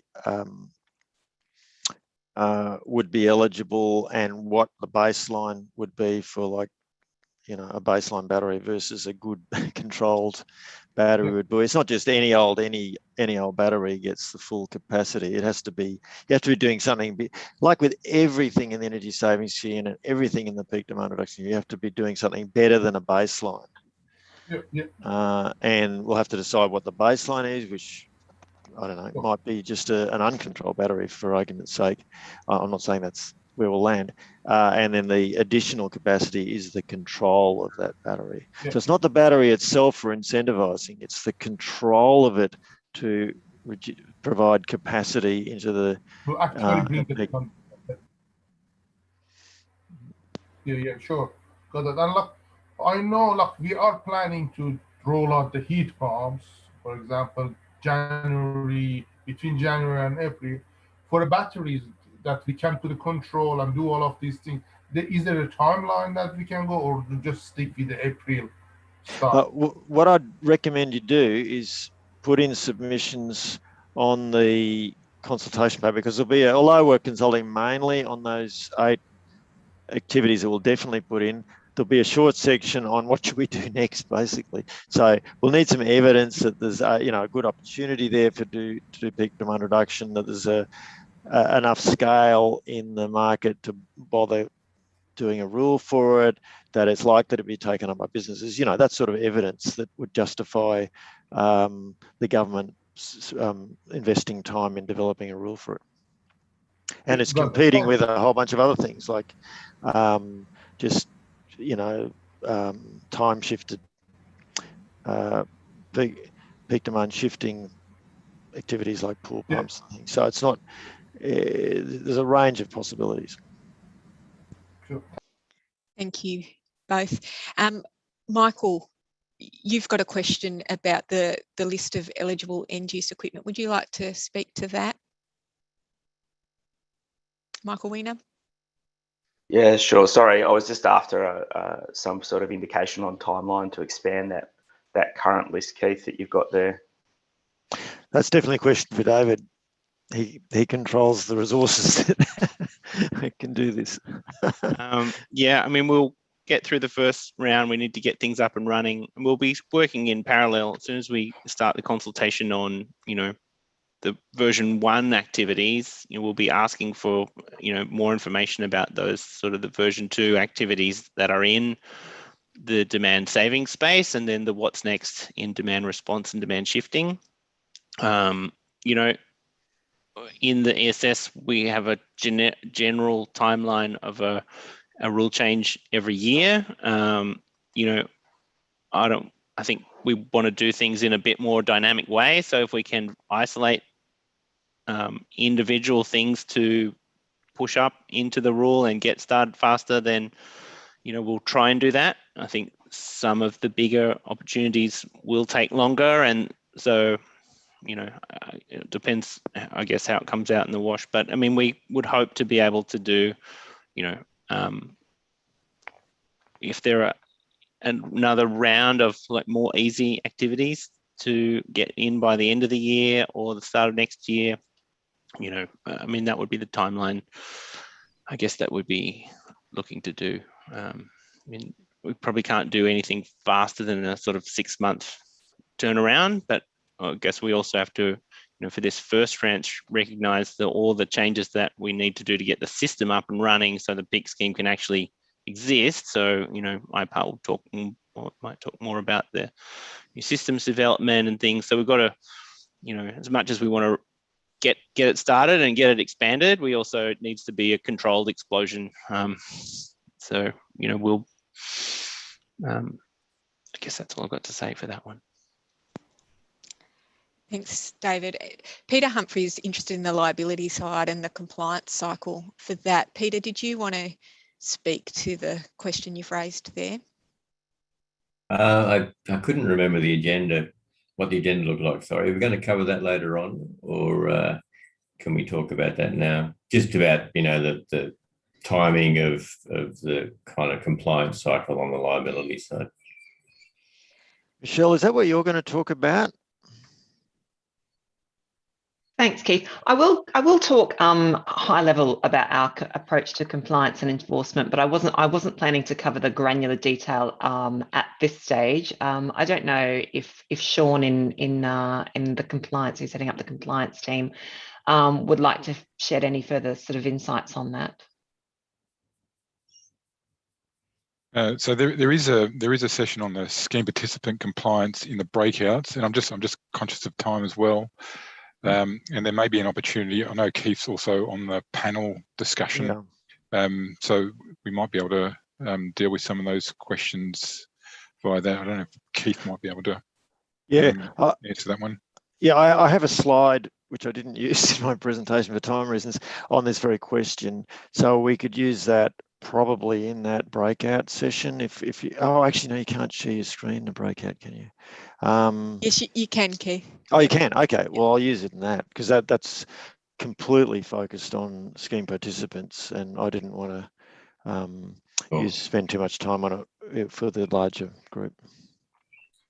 would be eligible, and what the baseline would be for, like, a baseline battery versus a good controlled battery would be. It's not just any old battery gets the full capacity. It has to be, you have to be doing something, like with everything in the energy savings scheme and everything in the peak demand reduction, you have to be doing something better than a baseline. And we'll have to decide what the baseline is, which, I don't know, it might be just an uncontrolled battery, for argument's sake. I'm not saying that's where we'll land. And then the additional capacity is the control of that battery. So it's not the battery itself for incentivizing, it's the control of it to provide capacity into the To actually bring peak. it on. Yeah, sure. Got it. And look, I know, like, we are planning to roll out the heat pumps, for example, between January and April, for the batteries that we can put a control and do all of these things. Is there a timeline that we can go, or just stick with the April stuff? What I'd recommend you do is put in submissions on the consultation paper, because there'll be, although we're consulting mainly on those 8 activities that we'll definitely put in, there'll be a short section on what should we do next, basically. So we'll need some evidence that there's a good opportunity there to do peak demand reduction, that there's enough scale in the market to bother doing a rule for it, that it's likely to be taken up by businesses, that sort of evidence that would justify the government investing time in developing a rule for it. And it's competing with a whole bunch of other things, like time shifted peak demand shifting activities like pool pumps and things. So it's not, there's a range of possibilities. Sure. Thank you both. Michael, you've got a question about the list of eligible end-use equipment. Would you like to speak to that? Michael Weiner? Yeah, sure. Sorry, I was just after some sort of indication on timeline to expand that current list, Keith, that you've got there. That's definitely a question for David. He controls the resources that can do this. Yeah, I mean, we'll get through the first round. We need to get things up and running, and we'll be working in parallel as soon as we start the consultation on, the version 1 activities. We'll be asking for, more information about those sort of the version 2 activities that are in the demand saving space, and then the what's next in demand response and demand shifting. In the ESS, we have a general timeline of a rule change every year. I think we want to do things in a bit more dynamic way. So if we can isolate individual things to push up into the rule and get started faster, then we'll try and do that. I think some of the bigger opportunities will take longer, and so it depends, I guess, how it comes out in the wash. But I mean, we would hope to be able to do, if there are another round of like more easy activities to get in by the end of the year or the start of next year, I mean, that would be the timeline, I guess, that would be looking to do. I mean, we probably can't do anything faster than a sort of 6-month turnaround, but I guess we also have to, for this first tranche, recognise all the changes that we need to do to get the system up and running so the peak scheme can actually exist. So, IPART might talk more about the new systems development and things. So we've got to, as much as we want to get it started and get it expanded, we also, it needs to be a controlled explosion. So, we'll, I guess that's all I've got to say for that one. Thanks, David. Peter Humphrey is interested in the liability side and the compliance cycle for that. Peter, did you want to speak to the question you've raised there? I couldn't remember the agenda, what the agenda looked like. Sorry, are we going to cover that later on, or can we talk about that now? Just about, the timing of the kind of compliance cycle on the liability side. Michelle, is that what you're going to talk about? Thanks, Keith. I will talk high level about our approach to compliance and enforcement, but I wasn't planning to cover the granular detail at this stage. I don't know if Sean in the compliance, who's setting up the compliance team, would like to shed any further sort of insights on that. So there is a session on the scheme participant compliance in the breakouts, and I'm just conscious of time as well. And there may be an opportunity. I know Keith's also on the panel discussion, so we might be able to deal with some of those questions via that. I don't know if Keith might be able to answer that one. Yeah, I have a slide which I didn't use in my presentation for time reasons on this very question. So we could use that probably in that breakout session. If you, oh, actually, no, you can't share your screen in the breakout, can you? Yes, you can, Keith. Oh, you can. Okay. Well, I'll use it in that because that's completely focused on scheme participants, and I didn't want to spend too much time on it for the larger group.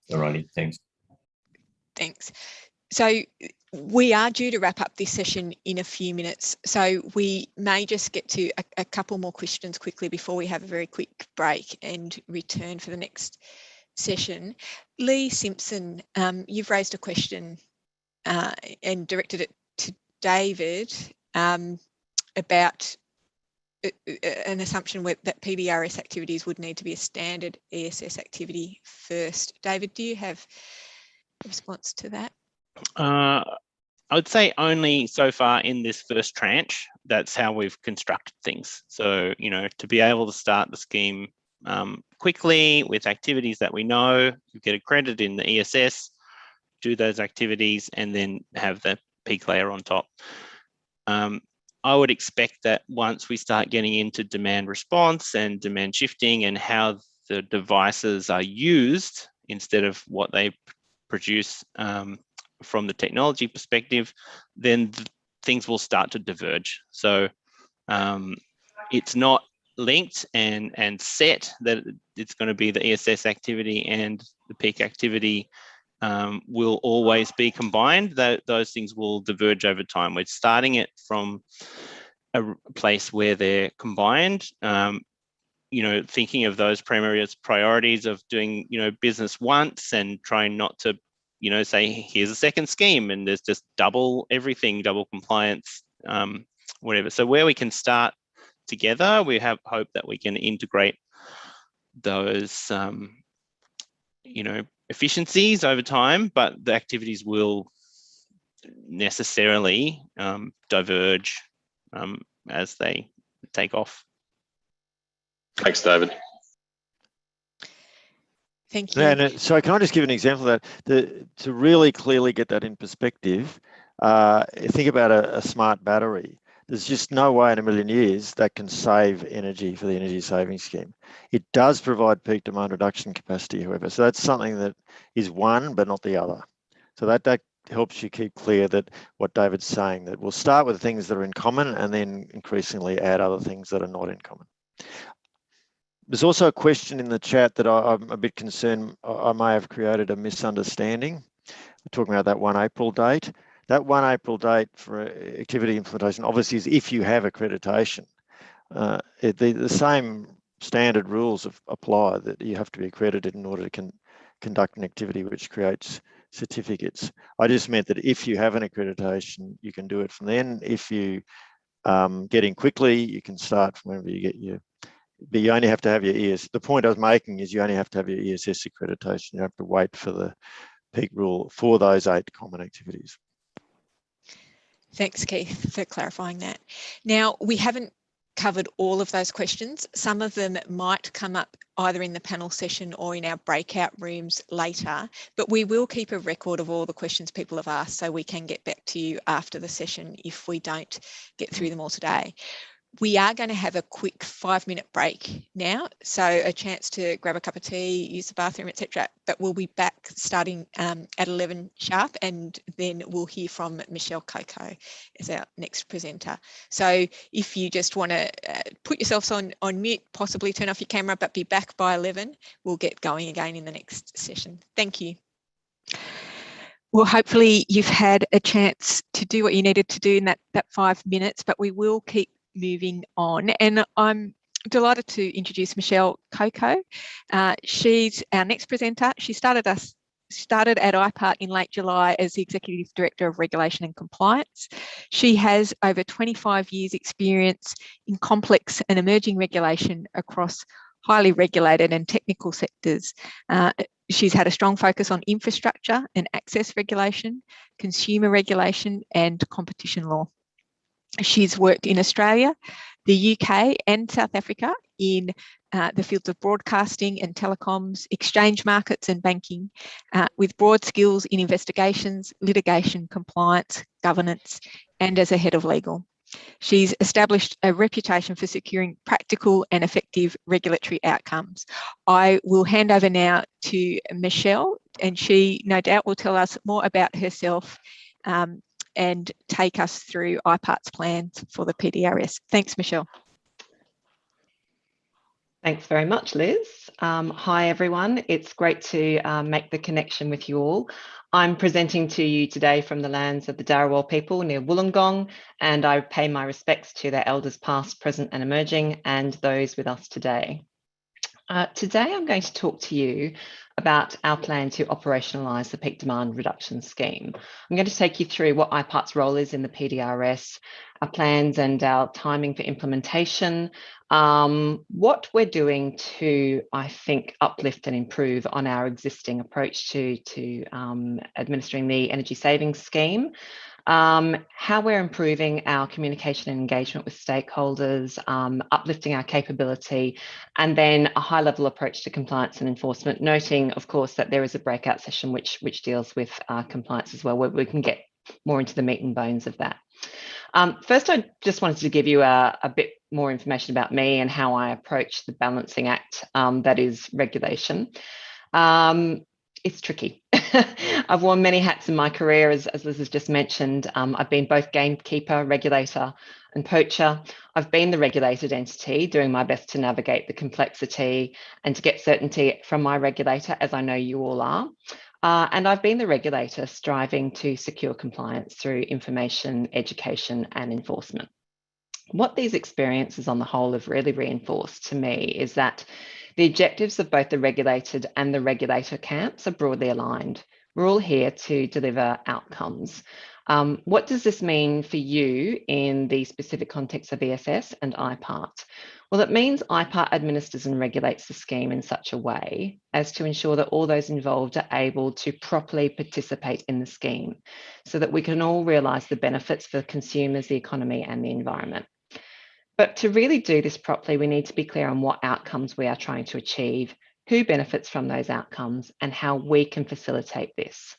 Alrighty, thanks. Thanks. So we are due to wrap up this session in a few minutes. So we may just get to a couple more questions quickly before we have a very quick break and return for the next session. Lee Simpson, you've raised a question and directed it to David about an assumption that PDRS activities would need to be a standard ESS activity first. David, do you have a response to that? I would say only so far in this first tranche, that's how we've constructed things. So, you know, to be able to start the scheme quickly with activities that we know, you get a credit in the ESS, do those activities, and then have the peak layer on top. I would expect that once we start getting into demand response and demand shifting and how the devices are used instead of what they produce from the technology perspective, then things will start to diverge. So it's not linked and set that it's going to be the ESS activity and the peak activity will always be combined. Those things will diverge over time. We're starting it from a place where they're combined, you know, thinking of those primary priorities of doing, you know, business once and trying not to, you know, say, here's a second scheme and there's just double everything, double compliance, whatever. So where we can start together, we have hope that we can integrate those, you know, efficiencies over time, but the activities will necessarily diverge as they take off. Thanks, David. Thank you. And so can I just give an example of that? To really clearly get that in perspective, think about a smart battery. There's just no way in a million years that can save energy for the energy saving scheme. It does provide peak demand reduction capacity, however. So that's something that is one, but not the other. So that helps you keep clear that what David's saying, that we'll start with things that are in common and then increasingly add other things that are not in common. There's also a question in the chat that I'm a bit concerned I may have created a misunderstanding. We're talking about that 1 April date. That 1 April date for activity implementation obviously is if you have accreditation. The same standard rules apply, that you have to be accredited in order to conduct an activity which creates certificates. I just meant that if you have an accreditation, you can do it from then. If you get in quickly, you can start from whenever you get your, but you only have to have your ESS. The point I was making is you only have to have your ESS accreditation. You have to wait for the peak rule for those 8 common activities. Thanks, Keith, for clarifying that. Now, we haven't covered all of those questions. Some of them might come up either in the panel session or in our breakout rooms later, but we will keep a record of all the questions people have asked so we can get back to you after the session if we don't get through them all today. We are going to have a quick 5-minute break now, so a chance to grab a cup of tea, use the bathroom, etc. But we'll be back starting at 11 sharp, and then we'll hear from Michelle Coco as our next presenter. So if you just want to put yourselves on mute, possibly turn off your camera, but be back by 11, we'll get going again in the next session. Thank you. Well, hopefully you've had a chance to do what you needed to do in that 5 minutes, but we will keep moving on, and I'm delighted to introduce Michelle Coco. She's our next presenter. She started at IPART in late July as the Executive Director of Regulation and Compliance. She has over 25 years experience in complex and emerging regulation across highly regulated and technical sectors. She's had a strong focus on infrastructure and access regulation, consumer regulation and competition law. She's worked in Australia, the UK and South Africa in the fields of broadcasting and telecoms, exchange markets and banking, with broad skills in investigations, litigation, compliance, governance, and as a head of legal. She's established a reputation for securing practical and effective regulatory outcomes. I will hand over now to Michelle, and she no doubt will tell us more about herself and take us through IPART's plans for the PDRS. Thanks, Michelle. Thanks very much, Liz. Hi, everyone. It's great to make the connection with you all. I'm presenting to you today from the lands of the Darawal people near Wollongong, and I pay my respects to their elders past, present and emerging, and those with us today. Today, I'm going to talk to you about our plan to operationalise the peak demand reduction scheme. I'm going to take you through what IPART's role is in the PDRS, our plans and our timing for implementation, what we're doing to, I think, uplift and improve on our existing approach to administering the energy savings scheme, how we're improving our communication and engagement with stakeholders, uplifting our capability, and then a high-level approach to compliance and enforcement, noting, of course, that there is a breakout session which deals with compliance as well, where we can get more into the meat and bones of that. First, I just wanted to give you a bit more information about me and how I approach the balancing act that is regulation. It's tricky. I've worn many hats in my career, as Liz has just mentioned. I've been both gamekeeper, regulator, and poacher. I've been the regulated entity, doing my best to navigate the complexity and to get certainty from my regulator, as I know you all are. And I've been the regulator, striving to secure compliance through information, education, and enforcement. What these experiences on the whole have really reinforced to me is that the objectives of both the regulated and the regulator camps are broadly aligned. We're all here to deliver outcomes. What does this mean for you in the specific context of ESS and IPART? Well, it means IPART administers and regulates the scheme in such a way as to ensure that all those involved are able to properly participate in the scheme so that we can all realise the benefits for consumers, the economy, and the environment. But to really do this properly, we need to be clear on what outcomes we are trying to achieve, who benefits from those outcomes, and how we can facilitate this.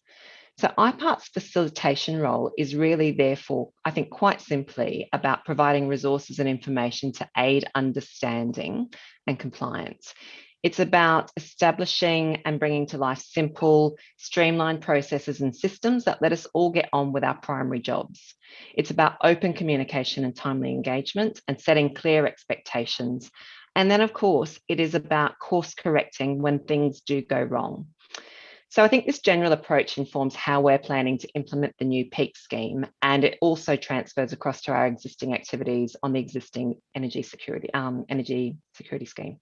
So IPART's facilitation role is really, therefore, I think quite simply about providing resources and information to aid understanding and compliance. It's about establishing and bringing to life simple, streamlined processes and systems that let us all get on with our primary jobs. It's about open communication and timely engagement and setting clear expectations. And then, of course, it is about course correcting when things do go wrong. So I think this general approach informs how we're planning to implement the new peak scheme, and it also transfers across to our existing activities on the existing energy security scheme.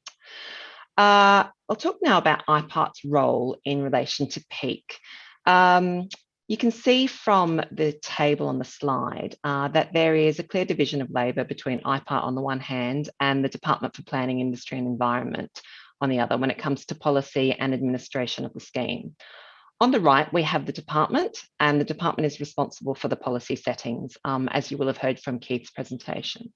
I'll talk now about IPART's role in relation to peak. You can see from the table on the slide that there is a clear division of labour between IPART on the one hand and the Department for Planning, Industry and Environment on the other when it comes to policy and administration of the scheme. On the right, we have the department, and the department is responsible for the policy settings, as you will have heard from Keith's presentation.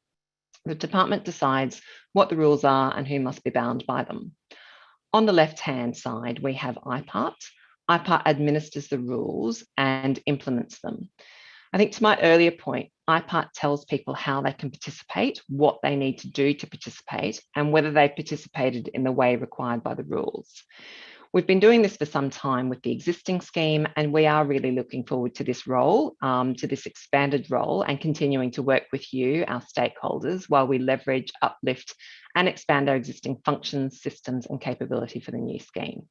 The department decides what the rules are and who must be bound by them. On the left-hand side, we have IPART. IPART administers the rules and implements them. I think to my earlier point, IPART tells people how they can participate, what they need to do to participate, and whether they participated in the way required by the rules. We've been doing this for some time with the existing scheme, and we are really looking forward to this role, to this expanded role, and continuing to work with you, our stakeholders, while we leverage, uplift, and expand our existing functions, systems, and capability for the new scheme.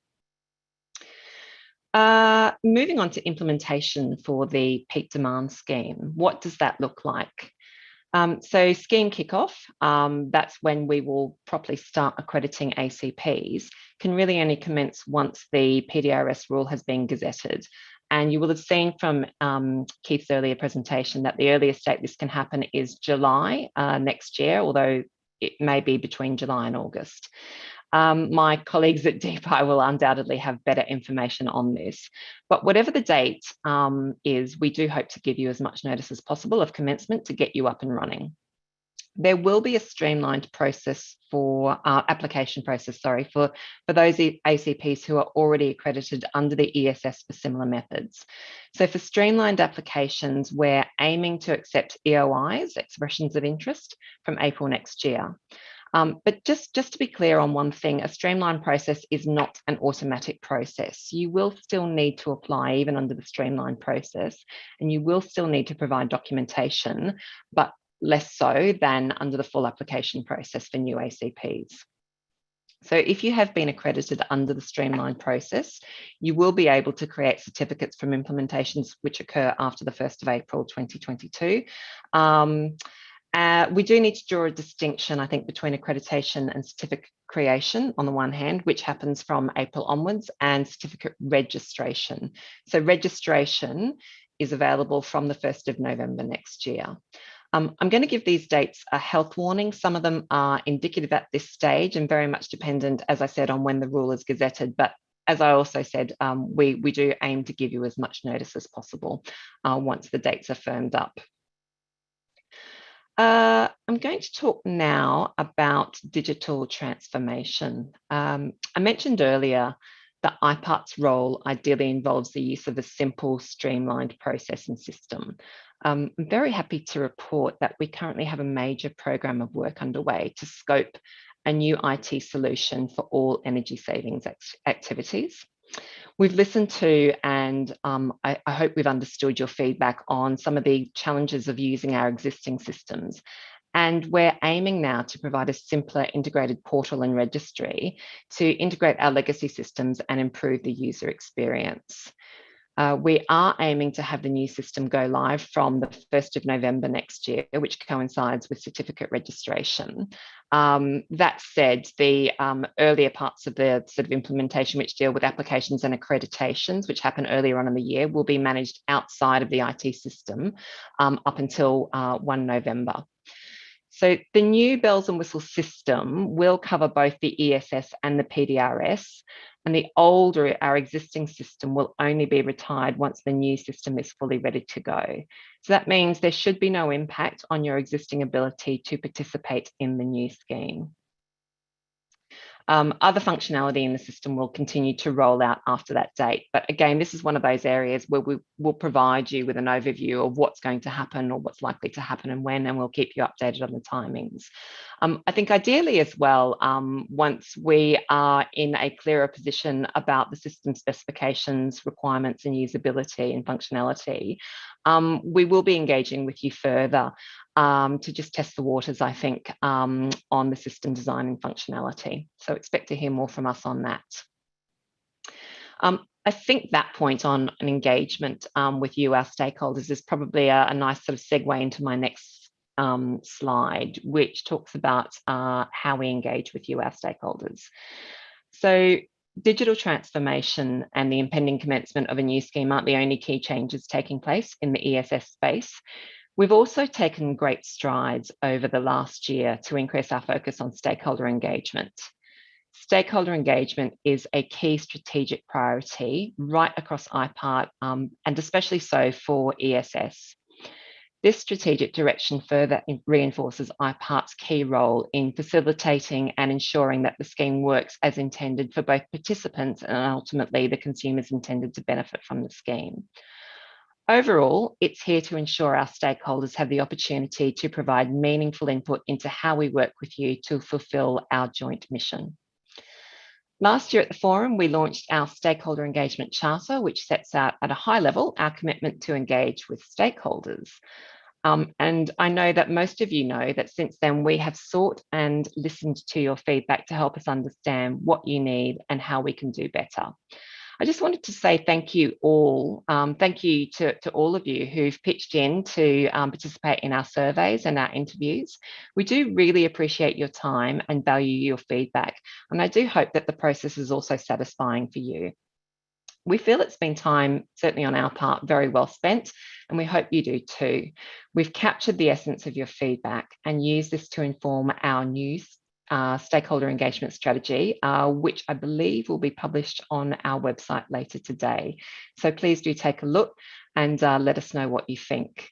Moving on to implementation for the peak demand scheme, what does that look like? So scheme kickoff, that's when we will properly start accrediting ACPs, can really only commence once the PDRS rule has been gazetted. And you will have seen from Keith's earlier presentation that the earliest date this can happen is July next year, although it may be between July and August. My colleagues at DPI will undoubtedly have better information on this. But whatever the date is, we do hope to give you as much notice as possible of commencement to get you up and running. There will be a streamlined process for application process, sorry, for those ACPs who are already accredited under the ESS for similar methods. So for streamlined applications, we're aiming to accept EOIs, expressions of interest, from April next year. But just to be clear on one thing, a streamlined process is not an automatic process. You will still need to apply even under the streamlined process, and you will still need to provide documentation, but less so than under the full application process for new ACPs. So if you have been accredited under the streamlined process, you will be able to create certificates from implementations which occur after the 1st of April 2022. We do need to draw a distinction, I think, between accreditation and certificate creation on the one hand, which happens from April onwards, and certificate registration. So registration is available from the 1st of November next year. I'm going to give these dates a health warning. Some of them are indicative at this stage and very much dependent, as I said, on when the rule is gazetted. But as I also said, we do aim to give you as much notice as possible once the dates are firmed up. I'm going to talk now about digital transformation. I mentioned earlier that IPART's role ideally involves the use of a simple, streamlined process and system. I'm very happy to report that we currently have a major program of work underway to scope a new IT solution for all energy savings activities. We've listened to, and I hope we've understood your feedback on some of the challenges of using our existing systems. And we're aiming now to provide a simpler integrated portal and registry to integrate our legacy systems and improve the user experience. We are aiming to have the new system go live from the 1st of November next year, which coincides with certificate registration. That said, the earlier parts of the sort of implementation, which deal with applications and accreditations, which happen earlier on in the year, will be managed outside of the IT system up until 1 November. So the new bells and whistles system will cover both the ESS and the PDRS, and the older, our existing system, will only be retired once the new system is fully ready to go. So that means there should be no impact on your existing ability to participate in the new scheme. Other functionality in the system will continue to roll out after that date. But again, this is one of those areas where we will provide you with an overview of what's going to happen or what's likely to happen and when, and we'll keep you updated on the timings. I think ideally as well, once we are in a clearer position about the system specifications, requirements and usability and functionality, we will be engaging with you further to just test the waters, I think, on the system design and functionality. So expect to hear more from us on that. I think that point on an engagement with you, our stakeholders, is probably a nice sort of segue into my next slide, which talks about how we engage with you, our stakeholders. So digital transformation and the impending commencement of a new scheme aren't the only key changes taking place in the ESS space. We've also taken great strides over the last year to increase our focus on stakeholder engagement. Stakeholder engagement is a key strategic priority right across IPART, and especially so for ESS. This strategic direction further reinforces IPART's key role in facilitating and ensuring that the scheme works as intended for both participants and ultimately the consumers intended to benefit from the scheme. Overall, it's here to ensure our stakeholders have the opportunity to provide meaningful input into how we work with you to fulfil our joint mission. Last year at the forum, we launched our Stakeholder Engagement Charter, which sets out at a high level our commitment to engage with stakeholders. And I know that most of you know that since then we have sought and listened to your feedback to help us understand what you need and how we can do better. I just wanted to say thank you all. Thank you to all of you who've pitched in to participate in our surveys and our interviews. We do really appreciate your time and value your feedback. And I do hope that the process is also satisfying for you. We feel it's been time, certainly on our part, very well spent, and we hope you do too. We've captured the essence of your feedback and used this to inform our new stakeholder engagement strategy, which I believe will be published on our website later today. So please do take a look and let us know what you think.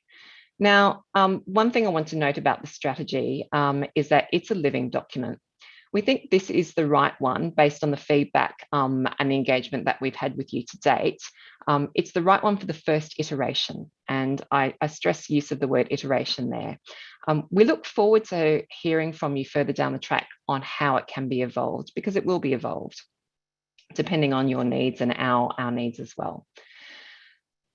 Now, one thing I want to note about the strategy is that it's a living document. We think this is the right one based on the feedback and the engagement that we've had with you to date. It's the right one for the first iteration, and I stress the use of the word iteration there. We look forward to hearing from you further down the track on how it can be evolved, because it will be evolved depending on your needs and our needs as well.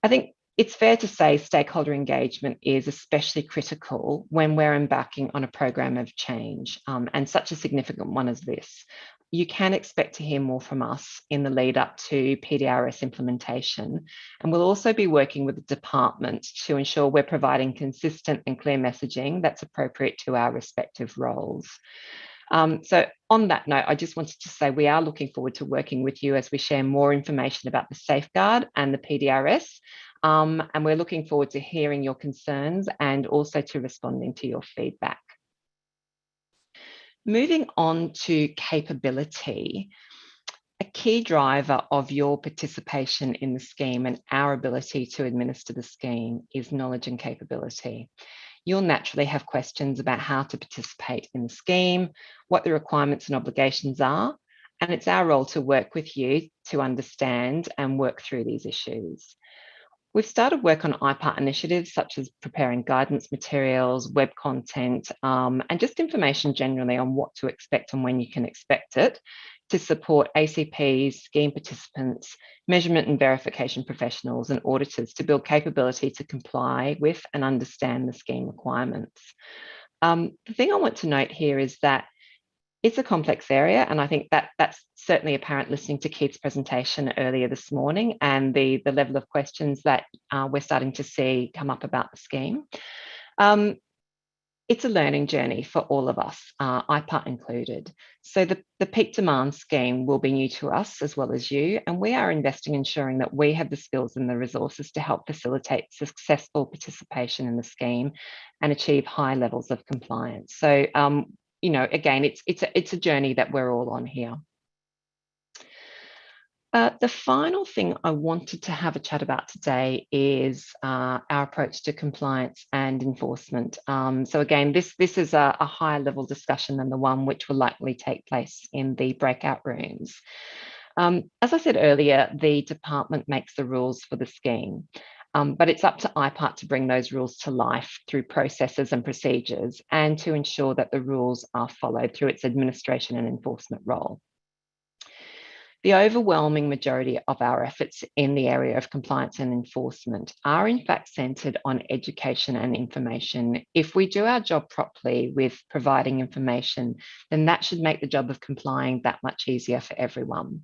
I think it's fair to say stakeholder engagement is especially critical when we're embarking on a program of change, and such a significant one as this. You can expect to hear more from us in the lead up to PDRS implementation, and we'll also be working with the department to ensure we're providing consistent and clear messaging that's appropriate to our respective roles. So on that note, I just wanted to say we are looking forward to working with you as we share more information about the Safeguard and the PDRS. And we're looking forward to hearing your concerns and also to responding to your feedback. Moving on to capability, a key driver of your participation in the scheme and our ability to administer the scheme is knowledge and capability. You'll naturally have questions about how to participate in the scheme, what the requirements and obligations are, and it's our role to work with you to understand and work through these issues. We've started work on IPART initiatives such as preparing guidance materials, web content, and just information generally on what to expect and when you can expect it to support ACPs, scheme participants, measurement and verification professionals and auditors to build capability to comply with and understand the scheme requirements. The thing I want to note here is that it's a complex area, and I think that that's certainly apparent listening to Keith's presentation earlier this morning and the level of questions that we're starting to see come up about the scheme. It's a learning journey for all of us, IPART included. So the peak demand scheme will be new to us as well as you, and we are investing in ensuring that we have the skills and the resources to help facilitate successful participation in the scheme and achieve high levels of compliance. So you know, again, it's a journey that we're all on here. The final thing I wanted to have a chat about today is our approach to compliance and enforcement. So again, this is a higher level discussion than the one which will likely take place in the breakout rooms. As I said earlier, the department makes the rules for the scheme. But it's up to IPART to bring those rules to life through processes and procedures and to ensure that the rules are followed through its administration and enforcement role. The overwhelming majority of our efforts in the area of compliance and enforcement are in fact centred on education and information. If we do our job properly with providing information, then that should make the job of complying that much easier for everyone.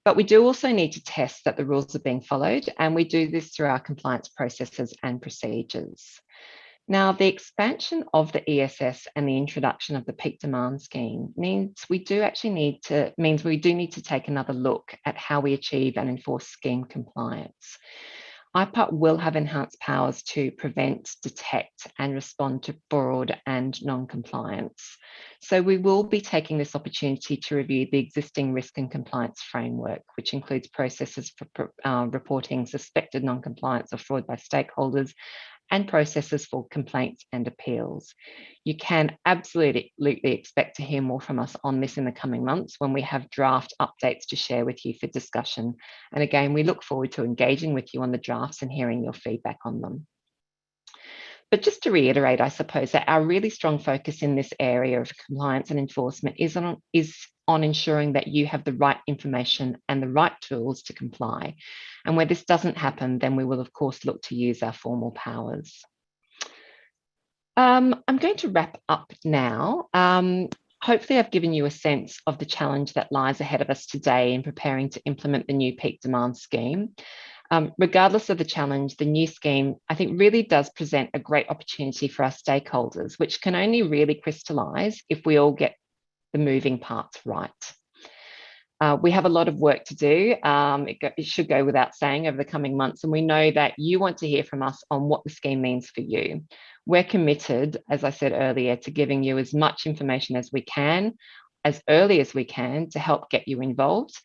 But we do also need to test that the rules are being followed, and we do this through our compliance processes and procedures. Now, the expansion of the ESS and the introduction of the peak demand scheme means we do need to take another look at how we achieve and enforce scheme compliance. IPART will have enhanced powers to prevent, detect and respond to fraud and non-compliance. So we will be taking this opportunity to review the existing risk and compliance framework, which includes processes for reporting suspected non-compliance or fraud by stakeholders and processes for complaints and appeals. You can absolutely expect to hear more from us on this in the coming months when we have draft updates to share with you for discussion. And again, we look forward to engaging with you on the drafts and hearing your feedback on them. But just to reiterate, I suppose that our really strong focus in this area of compliance and enforcement is on ensuring that you have the right information and the right tools to comply. And where this doesn't happen, then we will of course look to use our formal powers. I'm going to wrap up now. Hopefully I've given you a sense of the challenge that lies ahead of us today in preparing to implement the new peak demand scheme. Regardless of the challenge, the new scheme, I think, really does present a great opportunity for our stakeholders, which can only really crystallise if we all get the moving parts right. We have a lot of work to do. It should go without saying over the coming months, and we know that you want to hear from us on what the scheme means for you. We're committed, as I said earlier, to giving you as much information as we can, as early as we can, to help get you involved.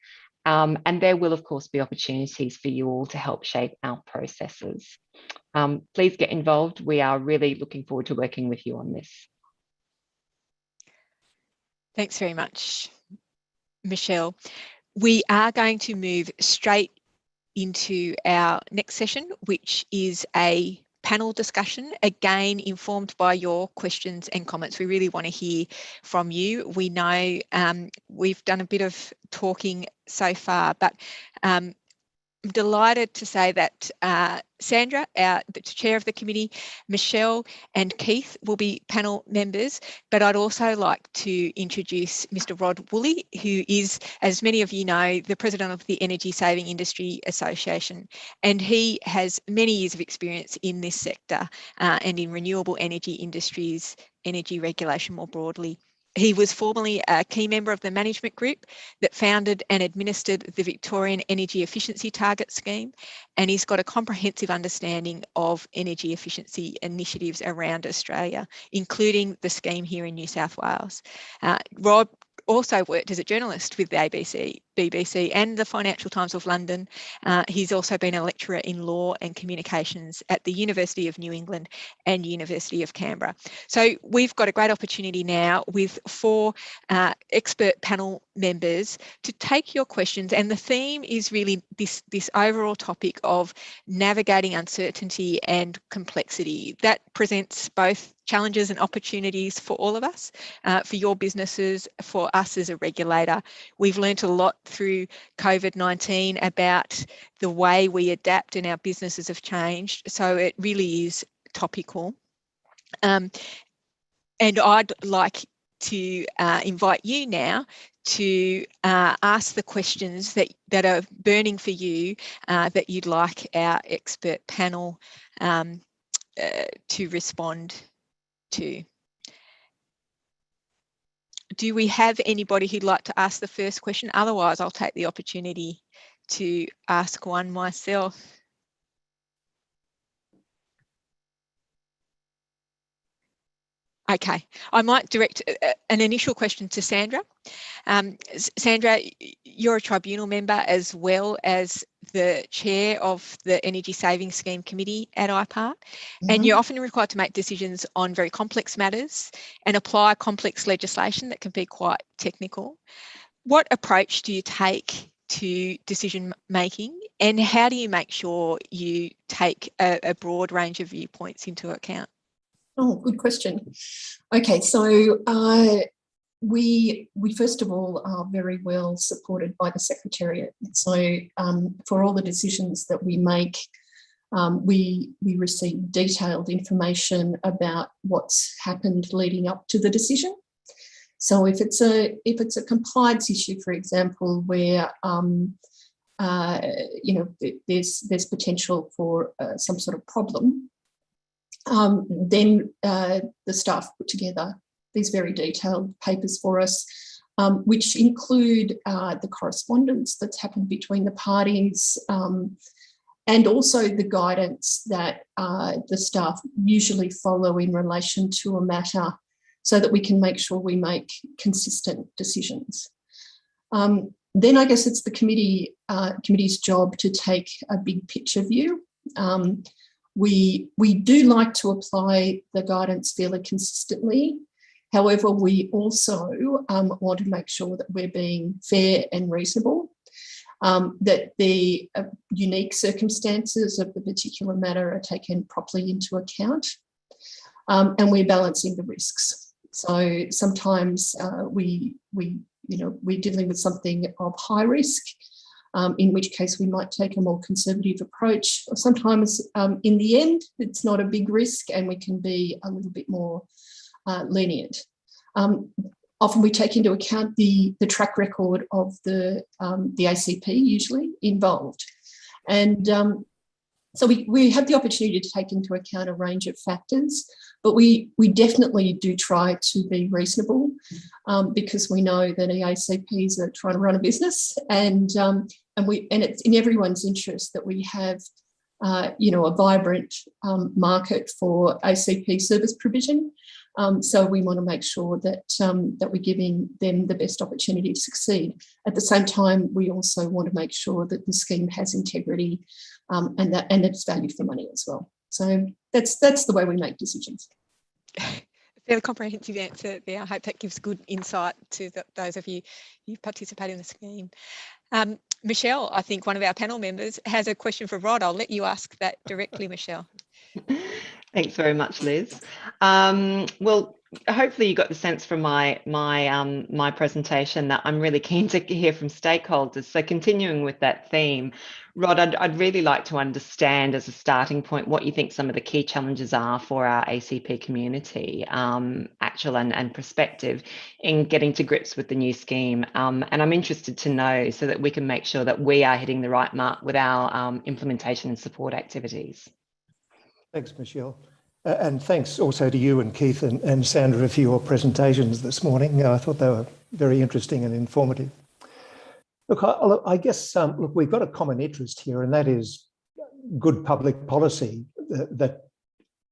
And there will, of course, be opportunities for you all to help shape our processes. Please get involved. We are really looking forward to working with you on this. Thanks very much, Michelle. We are going to move straight into our next session, which is a panel discussion, again informed by your questions and comments. We really want to hear from you. We know we've done a bit of talking so far, but I'm delighted to say that Sandra, the chair of the committee, Michelle and Keith will be panel members, but I'd also like to introduce Mr. Rod Woolley, who is, as many of you know, the president of the Energy Saving Industry Association, and he has many years of experience in this sector and in renewable energy industries, energy regulation more broadly. He was formerly a key member of the management group that founded and administered the Victorian Energy Efficiency Target Scheme, and he's got a comprehensive understanding of energy efficiency initiatives around Australia, including the scheme here in New South Wales. Rob also worked as a journalist with the BBC and the Financial Times of London. He's also been a lecturer in law and communications at the University of New England and University of Canberra. So we've got a great opportunity now with 4 expert panel members to take your questions, and the theme is really this overall topic of navigating uncertainty and complexity. That presents both challenges and opportunities for all of us, for your businesses, for us as a regulator. We've learnt a lot through COVID-19 about the way we adapt and our businesses have changed, so it really is topical. And I'd like to invite you now to ask the questions that are burning for you that you'd like our expert panel to respond to. Do we have anybody who'd like to ask the first question? Otherwise, I'll take the opportunity to ask one myself. Okay, I might direct an initial question to Sandra. Sandra, you're a tribunal member as well as the chair of the Energy Saving Scheme Committee at IPART, and you're often required to make decisions on very complex matters and apply complex legislation that can be quite technical. What approach do you take to decision making, and how do you make sure you take a broad range of viewpoints into account? Oh, good question. Okay, so we first of all are very well supported by the Secretariat. So for all the decisions that we make, we receive detailed information about what's happened leading up to the decision. So if it's a compliance issue, for example, where there's potential for some sort of problem, then the staff put together these very detailed papers for us, which include the correspondence that's happened between the parties, and also the guidance that the staff usually follow in relation to a matter, so that we can make sure we make consistent decisions. Then I guess it's the committee's job to take a big picture view. We do like to apply the guidance fairly consistently. However, we also want to make sure that we're being fair and reasonable, that the unique circumstances of the particular matter are taken properly into account, and we're balancing the risks. So sometimes we're dealing with something of high risk, in which case we might take a more conservative approach. Sometimes in the end, it's not a big risk and we can be a little bit more lenient. Often we take into account the track record of the ACP usually involved. And so we have the opportunity to take into account a range of factors, but we definitely do try to be reasonable, because we know that ACPs are trying to run a business, and it's in everyone's interest that we have a vibrant market for ACP service provision, So we want to make sure that that we're giving them the best opportunity to succeed. At the same time, we also want to make sure that the scheme has integrity and it's value for money as well. So that's the way we make decisions. Fairly comprehensive answer there. I hope that gives good insight to those of you who participate in the scheme. Michelle, I think one of our panel members has a question for Rod. I'll let you ask that directly, Michelle. Thanks very much, Liz. Well, hopefully you got the sense from my presentation that I'm really keen to hear from stakeholders. So continuing with that theme, Rod, I'd really like to understand as a starting point what you think some of the key challenges are for our ACP community, actual and prospective, in getting to grips with the new scheme. And I'm interested to know so that we can make sure that we are hitting the right mark with our implementation and support activities. Thanks, Michelle. And thanks also to you and Keith and Sandra for your presentations this morning. I thought they were very interesting and informative. Look, I guess, look, we've got a common interest here, and that is good public policy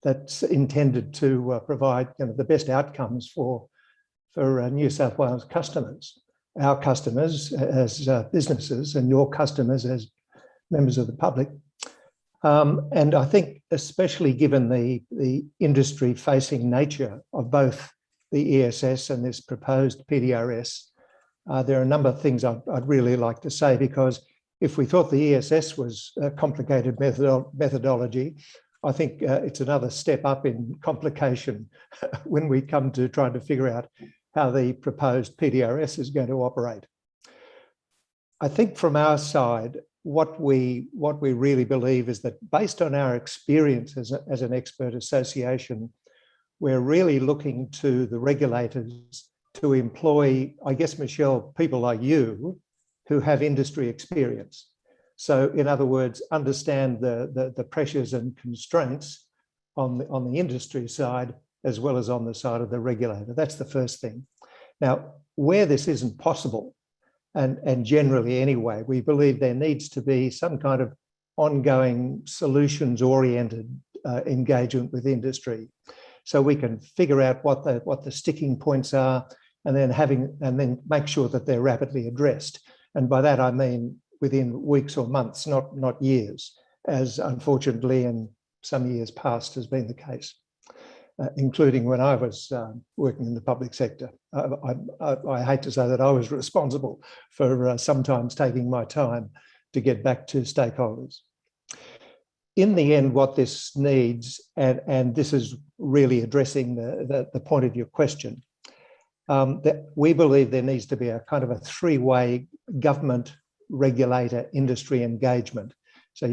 that's intended to provide the best outcomes for New South Wales customers, our customers as businesses and your customers as members of the public. And I think especially given the industry-facing nature of both the ESS and this proposed PDRS, there are a number of things I'd really like to say, because if we thought the ESS was a complicated methodology, I think it's another step up in complication when we come to trying to figure out how the proposed PDRS is going to operate. I think from our side, what we really believe is that based on our experience as an expert association, we're really looking to the regulators to employ, I guess, Michelle, people like you who have industry experience. So in other words, understand the pressures and constraints on the industry side as well as on the side of the regulator. That's the first thing. Now, where this isn't possible, and generally anyway, we believe there needs to be some kind of ongoing solutions-oriented engagement with industry, so we can figure out what the sticking points are, and then make sure that they're rapidly addressed. And by that I mean within weeks or months, not years, as unfortunately in some years past has been the case, including when I was working in the public sector. I hate to say that I was responsible for sometimes taking my time to get back to stakeholders. In the end, what this needs, and this is really addressing the point of your question, that we believe there needs to be a kind of a three-way government, regulator, industry engagement. So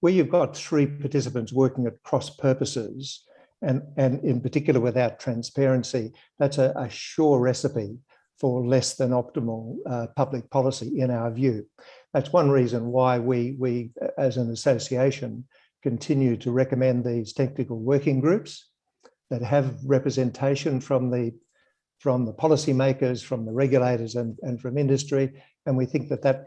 where you've got three participants working at cross purposes, and in particular without transparency, that's a sure recipe for less than optimal public policy in our view. That's one reason why we as an association continue to recommend these technical working groups that have representation from the policymakers, from the regulators and from industry. And we think that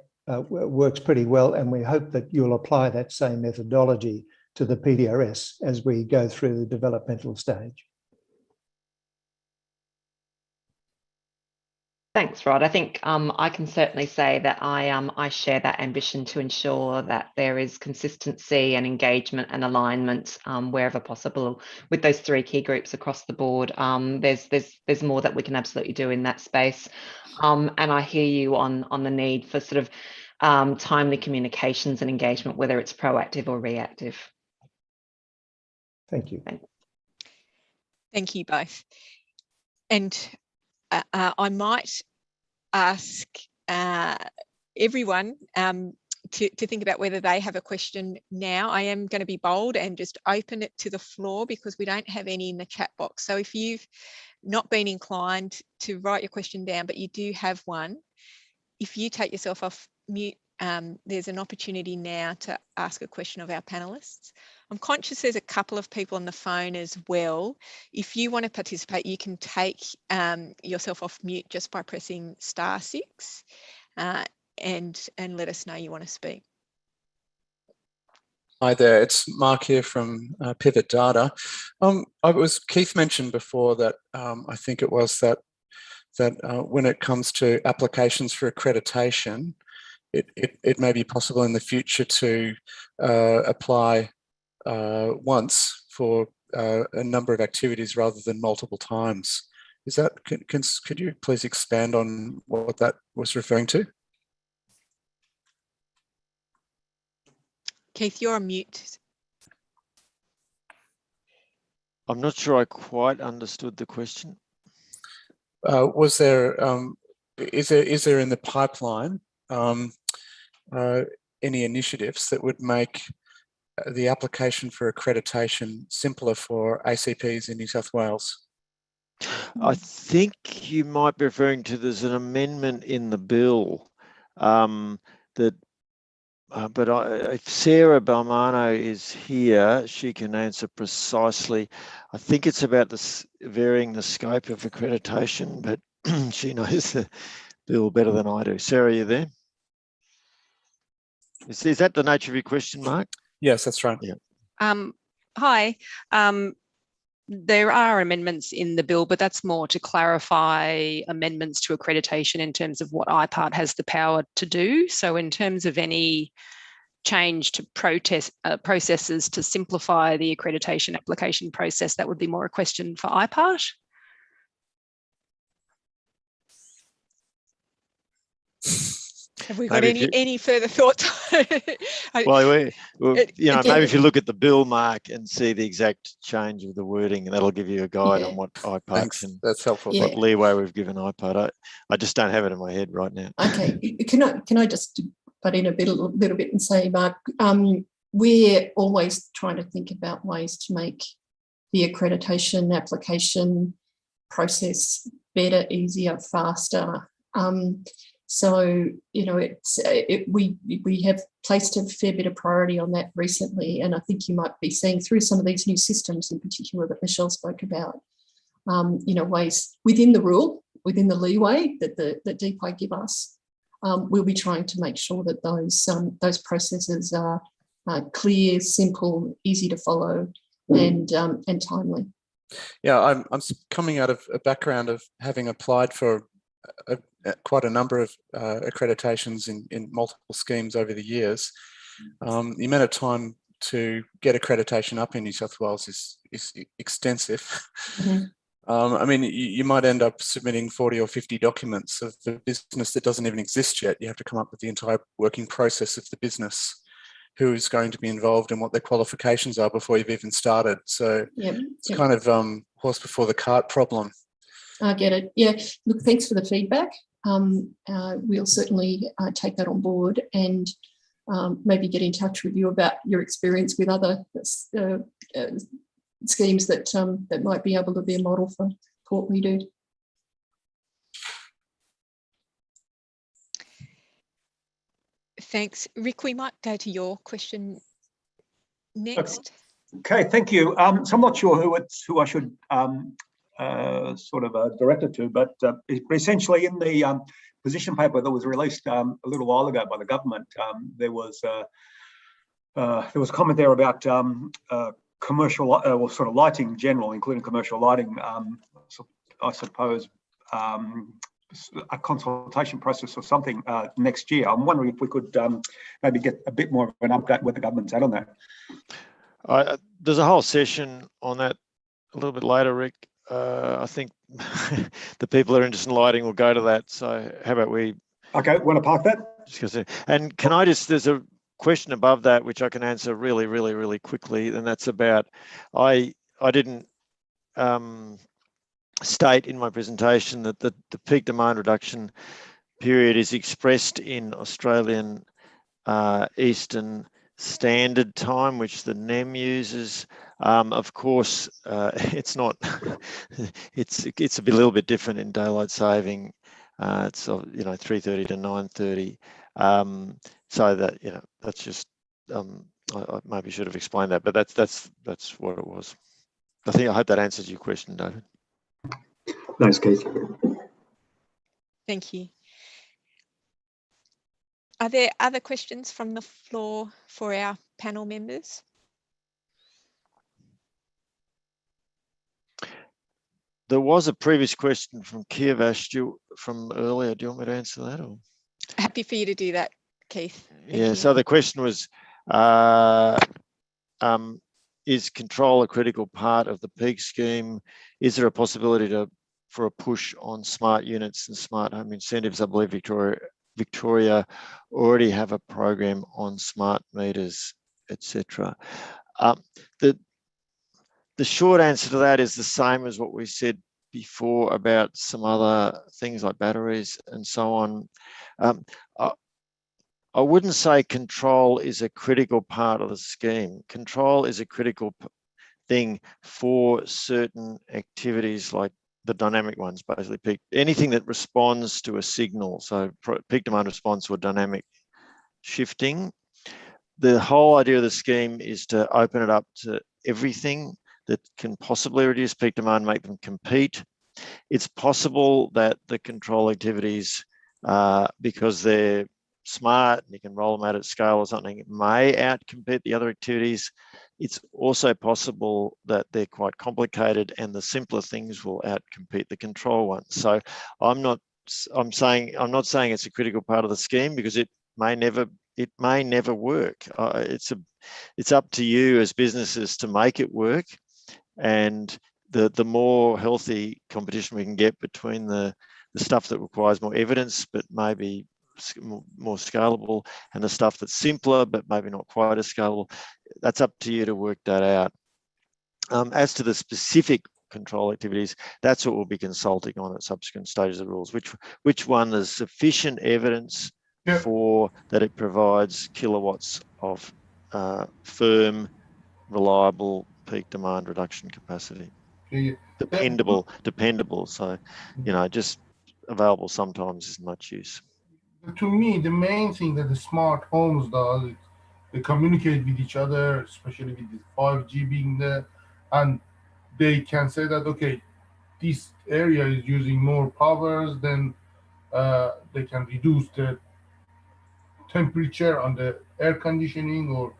works pretty well, and we hope that you'll apply that same methodology to the PDRS as we go through the developmental stage. Thanks, Rod. I think I can certainly say that I share that ambition to ensure that there is consistency and engagement and alignment wherever possible with those three key groups across the board. There's more that we can absolutely do in that space, and I hear you on the need for sort of timely communications and engagement, whether it's proactive or reactive. Thank you. Thank you both. And I might ask everyone to think about whether they have a question now. I am going to be bold and just open it to the floor because we don't have any in the chat box. So if you've not been inclined to write your question down, but you do have one, if you take yourself off mute, there's an opportunity now to ask a question of our panelists. I'm conscious there's a couple of people on the phone as well. If you want to participate, you can take yourself off mute just by pressing *6 and let us know you want to speak. Hi there, it's Mark here from Pivot Data. Keith mentioned before that I think it was that when it comes to applications for accreditation, it may be possible in the future to apply once for a number of activities rather than multiple times. Is that, could you please expand on what that was referring to? Keith, you're on mute. I'm not sure I quite understood the question. Was there, is there in the pipeline any initiatives that would make the application for accreditation simpler for ACPs in New South Wales? I think you might be referring to, there's an amendment in the bill that, but if Sarah Balmano is here, she can answer precisely. I think it's about varying the scope of accreditation, but she knows the bill better than I do. Sarah, are you there? Is that the nature of your question, Mark? Yes, that's right. Yeah. Hi. There are amendments in the bill, but that's more to clarify amendments to accreditation in terms of what IPART has the power to do. So in terms of any change to processes to simplify the accreditation application process, that would be more a question for IPART. Have we got any further thoughts? Well, you know, maybe if you look at the bill, Mark, and see the exact change of the wording, and that'll give you a guide on what IPART can. That's helpful. What leeway we've given IPART. I just don't have it in my head right now. Okay, can I just butt in a little bit and say, Mark, we're always trying to think about ways to make the accreditation application process better, easier, faster. So, you know, we have placed a fair bit of priority on that recently, and I think you might be seeing through some of these new systems in particular that Michelle spoke about, you know, ways within the rule, within the leeway that DPI give us, we'll be trying to make sure that those processes are clear, simple, easy to follow, and timely. Yeah, I'm coming out of a background of having applied for quite a number of accreditations in multiple schemes over the years. The amount of time to get accreditation up in New South Wales is extensive. Mm-hmm. I mean, you might end up submitting 40 or 50 documents of the business that doesn't even exist yet. You have to come up with the entire working process of the business, who is going to be involved and what their qualifications are before you've even started. So it's kind of horse before the cart problem. I get it. Yeah. Look, thanks for the feedback. We'll certainly take that on board and maybe get in touch with you about your experience with other schemes that might be able to be a model for what we do. Thanks. Rick, we might go to your question next. Okay, thank you. So I'm not sure who I should sort of direct it to, but essentially in the position paper that was released a little while ago by the government, there was a comment there about commercial or sort of lighting in general, including commercial lighting. So I suppose a consultation process or something next year. I'm wondering if we could maybe get a bit more of an update where the government's at on that. There's a whole session on that a little bit later, Rick. I think the people that are interested in lighting will go to that. So how about we? Okay, want to park that? And can I just, there's a question above that which I can answer really, really, really quickly, and that's about, I didn't state in my presentation that the peak demand reduction period is expressed in Australian Eastern Standard Time, which the NEM uses. Of course, it's not. it's a little bit different in daylight saving. It's 3:30 to 9:30. So that that's just. I maybe should have explained that, but that's what it was. I hope that answers your question, David. Thanks, Keith. Thank you. Are there other questions from the floor for our panel members? There was a previous question from Kievash from earlier. Do you want me to answer that? Or? Happy for you to do that, Keith. Yeah, so the question was, is control a critical part of the peak scheme? Is there a possibility for a push on smart units and smart home incentives? I believe Victoria already have a program on smart meters, etc. The short answer to that is the same as what we said before about some other things like batteries and so on. I wouldn't say control is a critical part of the scheme. Control is a critical thing for certain activities like the dynamic ones, basically anything that responds to a signal. So peak demand response or dynamic shifting. The whole idea of the scheme is to open it up to everything that can possibly reduce peak demand, make them compete. It's possible that the control activities, because they're smart and you can roll them out at scale or something, may outcompete the other activities. It's also possible that they're quite complicated and the simpler things will outcompete the control ones. So I'm not saying it's a critical part of the scheme because it may never work. It's up to you as businesses to make it work. And the more healthy competition we can get between the stuff that requires more evidence but maybe more scalable and the stuff that's simpler but maybe not quite as scalable, that's up to you to work that out. As to the specific control activities, that's what we'll be consulting on at subsequent stages of the rules, which one there's sufficient evidence for that it provides kilowatts of firm, reliable peak demand reduction capacity. Dependable. So, just available sometimes isn't much use. To me, the main thing that the smart homes does is they communicate with each other, especially with the 5G being there, and they can say that, okay, this area is using more powers, then they can reduce the temperature on the air conditioning, or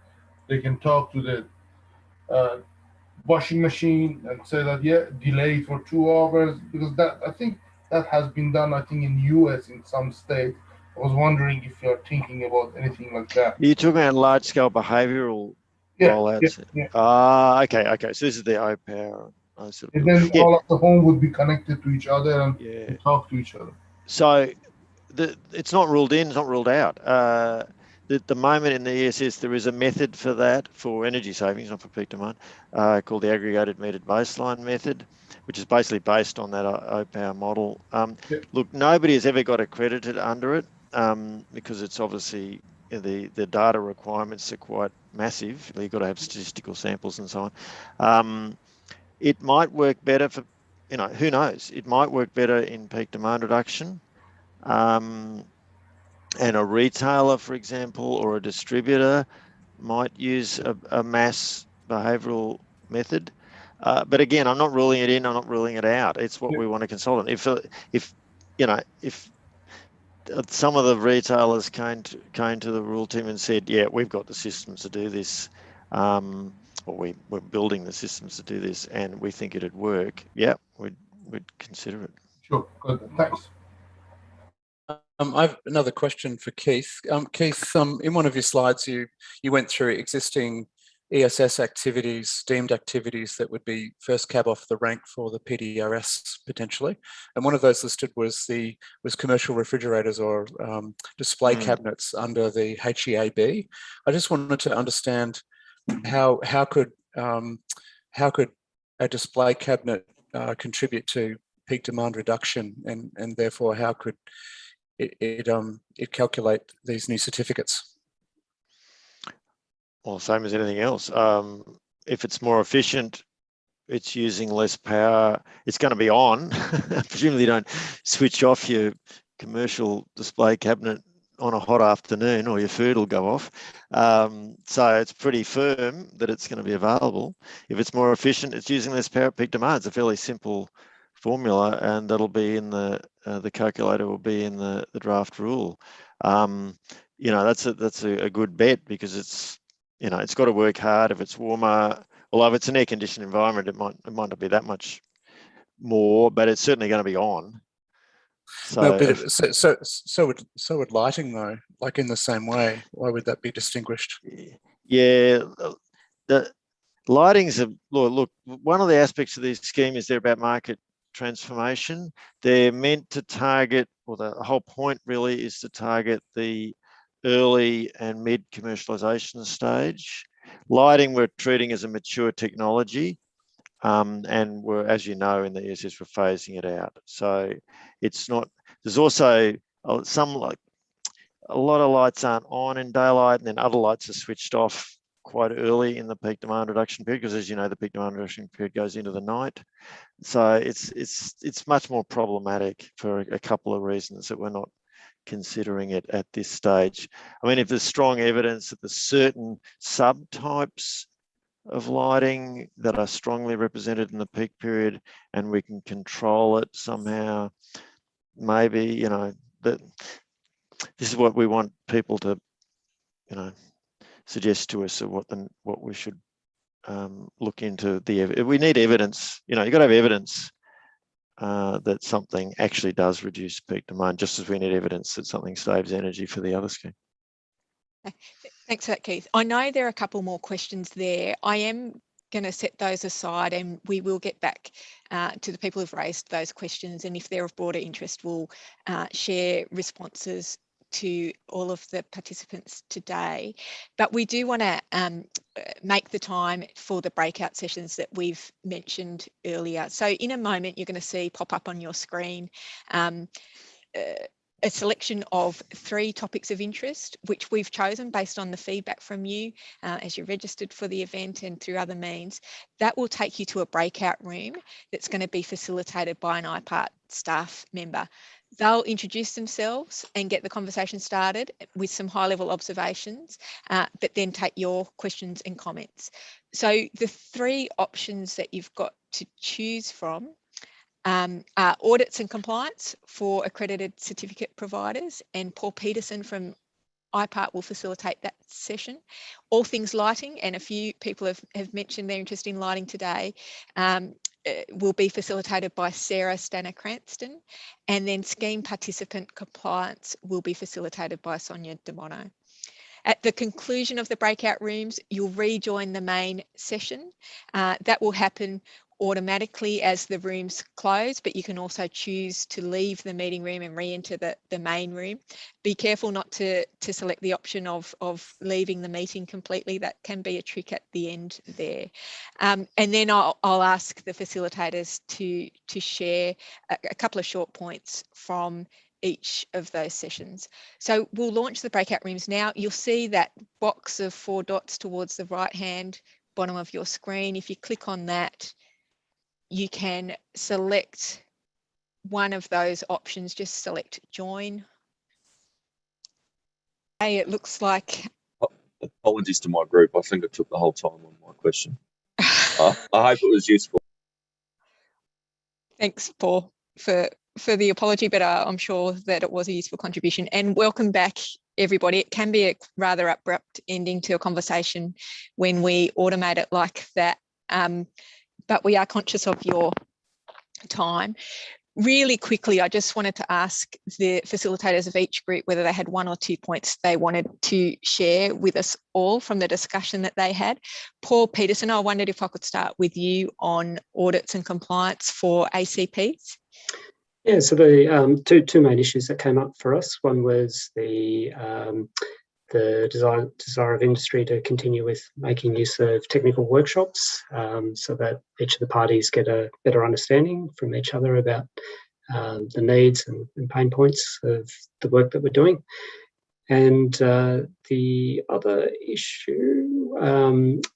they can talk to the washing machine and say that, yeah, delay for 2 hours, because that, I think that has been done, I think in US in some states. I was wondering if you're thinking about anything like that. You're talking about large-scale behavioural rollouts? Yeah. Okay. So this is the OPower. And then all of the home would be connected to each other and talk to each other. So it's not ruled in, it's not ruled out. At the moment in the ESS, there is a method for that, for energy savings, not for peak demand, called the aggregated metered baseline method, which is basically based on that OPower model. Look, nobody has ever got accredited under it because it's obviously the data requirements are quite massive. You've got to have statistical samples and so on. It might work better for, who knows? It might work better in peak demand reduction. And a retailer, for example, or a distributor might use a mass behavioural method. But again, I'm not ruling it in, I'm not ruling it out. It's what we want to consult on. If some of the retailers came to the rule team and said, yeah, we've got the systems to do this, or we're building the systems to do this, and we think it'd work, yeah, we'd consider it. Sure, good, thanks. I have another question for Keith. Keith, in one of your slides, you went through existing ESS activities, deemed activities that would be first cab off the rank for the PDRS potentially, and one of those listed was commercial refrigerators or display cabinets under the HEAB. I just wanted to understand how could a display cabinet contribute to peak demand reduction, and therefore how could it calculate these new certificates? Well, same as anything else. If it's more efficient, it's using less power, it's going to be on. Presumably you don't switch off your commercial display cabinet on a hot afternoon or your food will go off. So it's pretty firm that it's going to be available. If it's more efficient, it's using less power at peak demand. It's a fairly simple formula, and that'll be in the calculator will be in the draft rule. That's a good bet because it's you know, it's got to work hard. If it's warmer, although if it's an air-conditioned environment, it might not be that much more, but it's certainly going to be on. So, no, but so would lighting though, like in the same way. Why would that be distinguished? Yeah, the lighting's look. One of the aspects of this scheme is they're about market transformation. They're meant to target, or the whole point really is to target the early and mid commercialization stage. Lighting we're treating as a mature technology, and we're, as you know, in the ESS we're phasing it out. So it's not. There's also some, like a lot of lights aren't on in daylight, and then other lights are switched off quite early in the peak demand reduction period, because as you know, the peak demand reduction period goes into the night. So it's much more problematic for a couple of reasons that we're not considering it at this stage. I mean, if there's strong evidence that there's certain subtypes of lighting that are strongly represented in the peak period and we can control it somehow, maybe, you know, that this is what we want people to, you know, suggest to us of what we should look into. We need evidence, you know, you've got to have evidence that something actually does reduce peak demand, just as we need evidence that something saves energy for the other scheme. Thanks for that, Keith. I know there are a couple more questions there. I am going to set those aside and we will get back to the people who've raised those questions, and if they're of broader interest, we'll share responses to all of the participants today. But we do want to make the time for the breakout sessions that we've mentioned earlier. So in a moment, you're going to see pop up on your screen a selection of 3 topics of interest, which we've chosen based on the feedback from you as you registered for the event and through other means. That will take you to a breakout room that's going to be facilitated by an IPART staff member. They'll introduce themselves and get the conversation started with some high-level observations, but then take your questions and comments. So the 3 options that you've got to choose from are audits and compliance for accredited certificate providers, and Paul Peterson from IPART will facilitate that session. All things lighting, and a few people have mentioned their interest in lighting today, will be facilitated by Sarah Stanner-Cranston, and then scheme participant compliance will be facilitated by Sonia DeMono. At the conclusion of the breakout rooms, you'll rejoin the main session. That will happen automatically as the rooms close, but you can also choose to leave the meeting room and re-enter the main room. Be careful not to select the option of leaving the meeting completely. That can be a trick at the end there. And then I'll ask the facilitators to share a couple of short points from each of those sessions. So we'll launch the breakout rooms now. You'll see that box of 4 dots towards the right hand bottom of your screen. If you click on that, you can select one of those options. Just select join. Hey, it looks like... Apologies to my group. I think it took the whole time on my question. I hope it was useful. Thanks, Paul, for the apology, but I'm sure that it was a useful contribution. And welcome back, everybody. It can be a rather abrupt ending to a conversation when we automate it like that. But we are conscious of your time. Really quickly, I just wanted to ask the facilitators of each group whether they had 1 or 2 points they wanted to share with us all from the discussion that they had. Paul Peterson, I wondered if I could start with you on audits and compliance for ACPs. Yeah, so the two main issues that came up for us, one was the desire of industry to continue with making use of technical workshops so that each of the parties get a better understanding from each other about the needs and pain points of the work that we're doing. And the other issue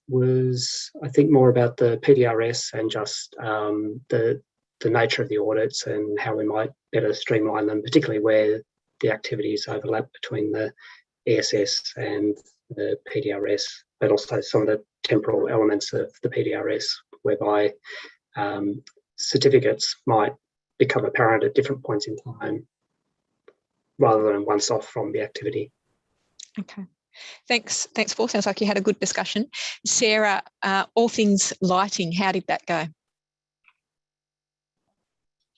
was, I think, more about the PDRS and just the nature of the audits and how we might better streamline them, particularly where the activities overlap between the ESS and the PDRS, but also some of the temporal elements of the PDRS, whereby certificates might become apparent at different points in time rather than once off from the activity. Okay, Thanks, Paul. Sounds like you had a good discussion. Sarah, all things lighting, how did that go?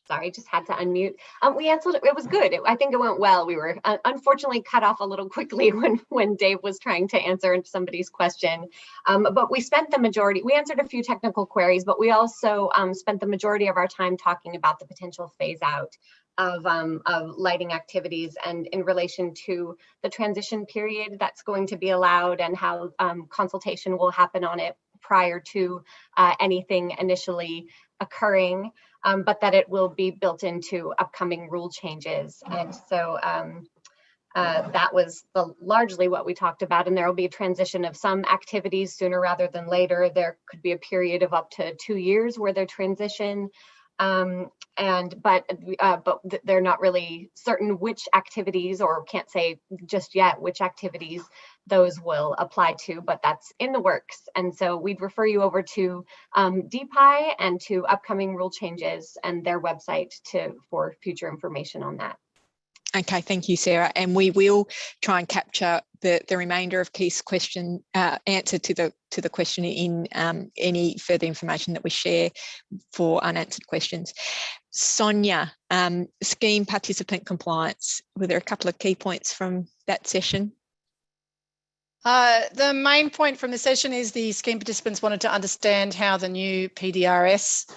Sorry, just had to unmute. We answered it was good. I think it went well. We were unfortunately cut off a little quickly when Dave was trying to answer somebody's question. But we spent the majority, we answered a few technical queries, but we also spent the majority of our time talking about the potential phase out of lighting activities and in relation to the transition period that's going to be allowed and how consultation will happen on it prior to anything initially occurring. But that it will be built into upcoming rule changes. And so that was largely what we talked about. And there will be a transition of some activities sooner rather than later. There could be a period of up to 2 years where they're transition. But they're not really certain which activities, or can't say just yet which activities those will apply to, but that's in the works. And so we'd refer you over to DPI and to upcoming rule changes and their website for future information on that. Okay, thank you, Sarah. And we will try and capture the remainder of Keith's question, answer to the question in any further information that we share for unanswered questions. Sonia, scheme participant compliance. Were there a couple of key points from that session? The main point from the session is the scheme participants wanted to understand how the new PDRS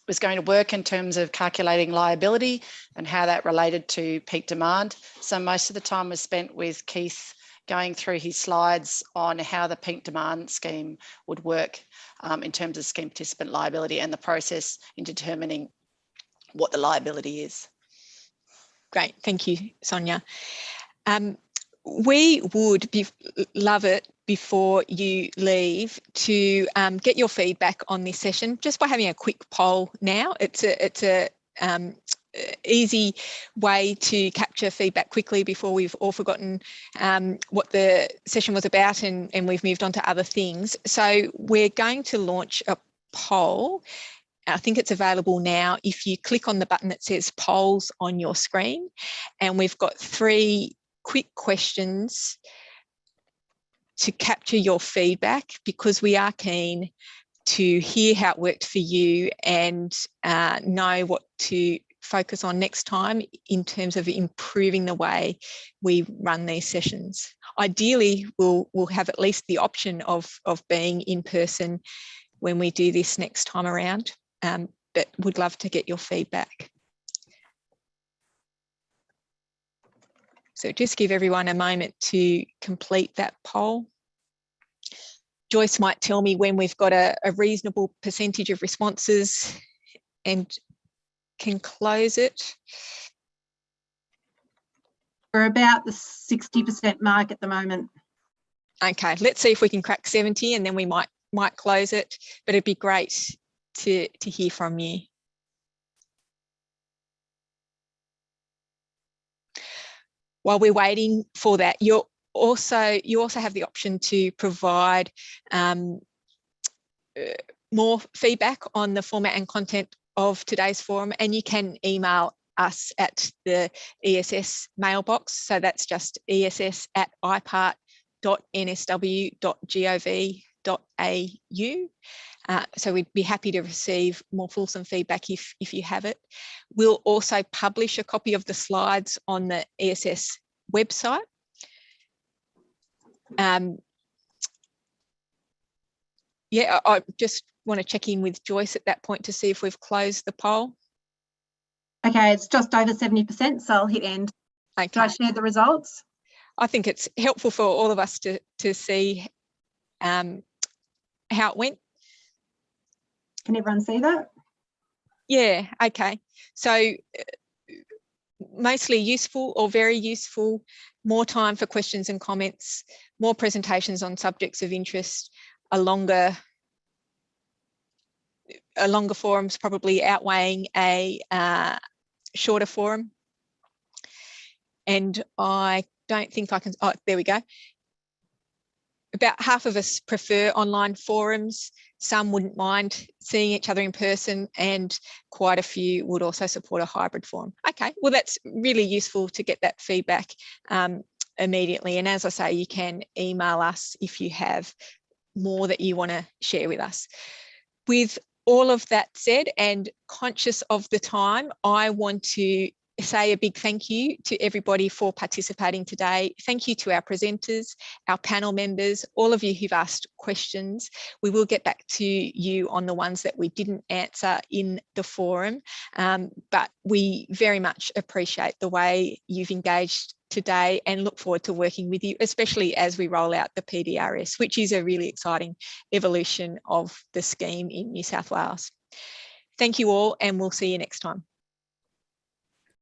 was going to work in terms of calculating liability and how that related to peak demand. So most of the time was spent with Keith going through his slides on how the peak demand scheme would work in terms of scheme participant liability and the process in determining what the liability is. Great, thank you, Sonia. We would love it before you leave to get your feedback on this session just by having a quick poll now. It's a easy way to capture feedback quickly before we've all forgotten what the session was about and we've moved on to other things. So we're going to launch a poll. I think it's available now. If you click on the button that says polls on your screen, and we've got 3 quick questions to capture your feedback, because we are keen to hear how it worked for you and know what to focus on next time in terms of improving the way we run these sessions. Ideally, we'll have at least the option of being in person when we do this next time around, but would love to get your feedback. So just give everyone a moment to complete that poll. Joyce might tell me when we've got a reasonable percentage of responses and can close it. We're about the 60% mark at the moment. Okay, let's see if we can crack 70 and then we might close it, but it'd be great to hear from you. While we're waiting for that, you also have the option to provide more feedback on the format and content of today's forum, and you can email us at the ESS mailbox. So that's just ess@ipart.nsw.gov.au. So we'd be happy to receive more fulsome feedback if you have it. We'll also publish a copy of the slides on the ESS website. Yeah, I just want to check in with Joyce at that point to see if we've closed the poll. Okay, it's just over 70%, so I'll hit end. Okay. Can I share the results? I think it's helpful for all of us to see how it went. Can everyone see that? Yeah, okay. So mostly useful or very useful, more time for questions and comments, more presentations on subjects of interest, a longer forum's probably outweighing a shorter forum. And I don't think I can, oh, there we go. About half of us prefer online forums. Some wouldn't mind seeing each other in person, and quite a few would also support a hybrid forum. Okay, well, that's really useful to get that feedback. immediately. And as I say, you can email us if you have more that you want to share with us. With all of that said, and conscious of the time, I want to say a big thank you to everybody for participating today. Thank you to our presenters, our panel members, all of you who've asked questions. We will get back to you on the ones that we didn't answer in the forum, but we very much appreciate the way you've engaged today and look forward to working with you, especially as we roll out the PDRS, which is a really exciting evolution of the scheme in New South Wales. Thank you all, and we'll see you next time.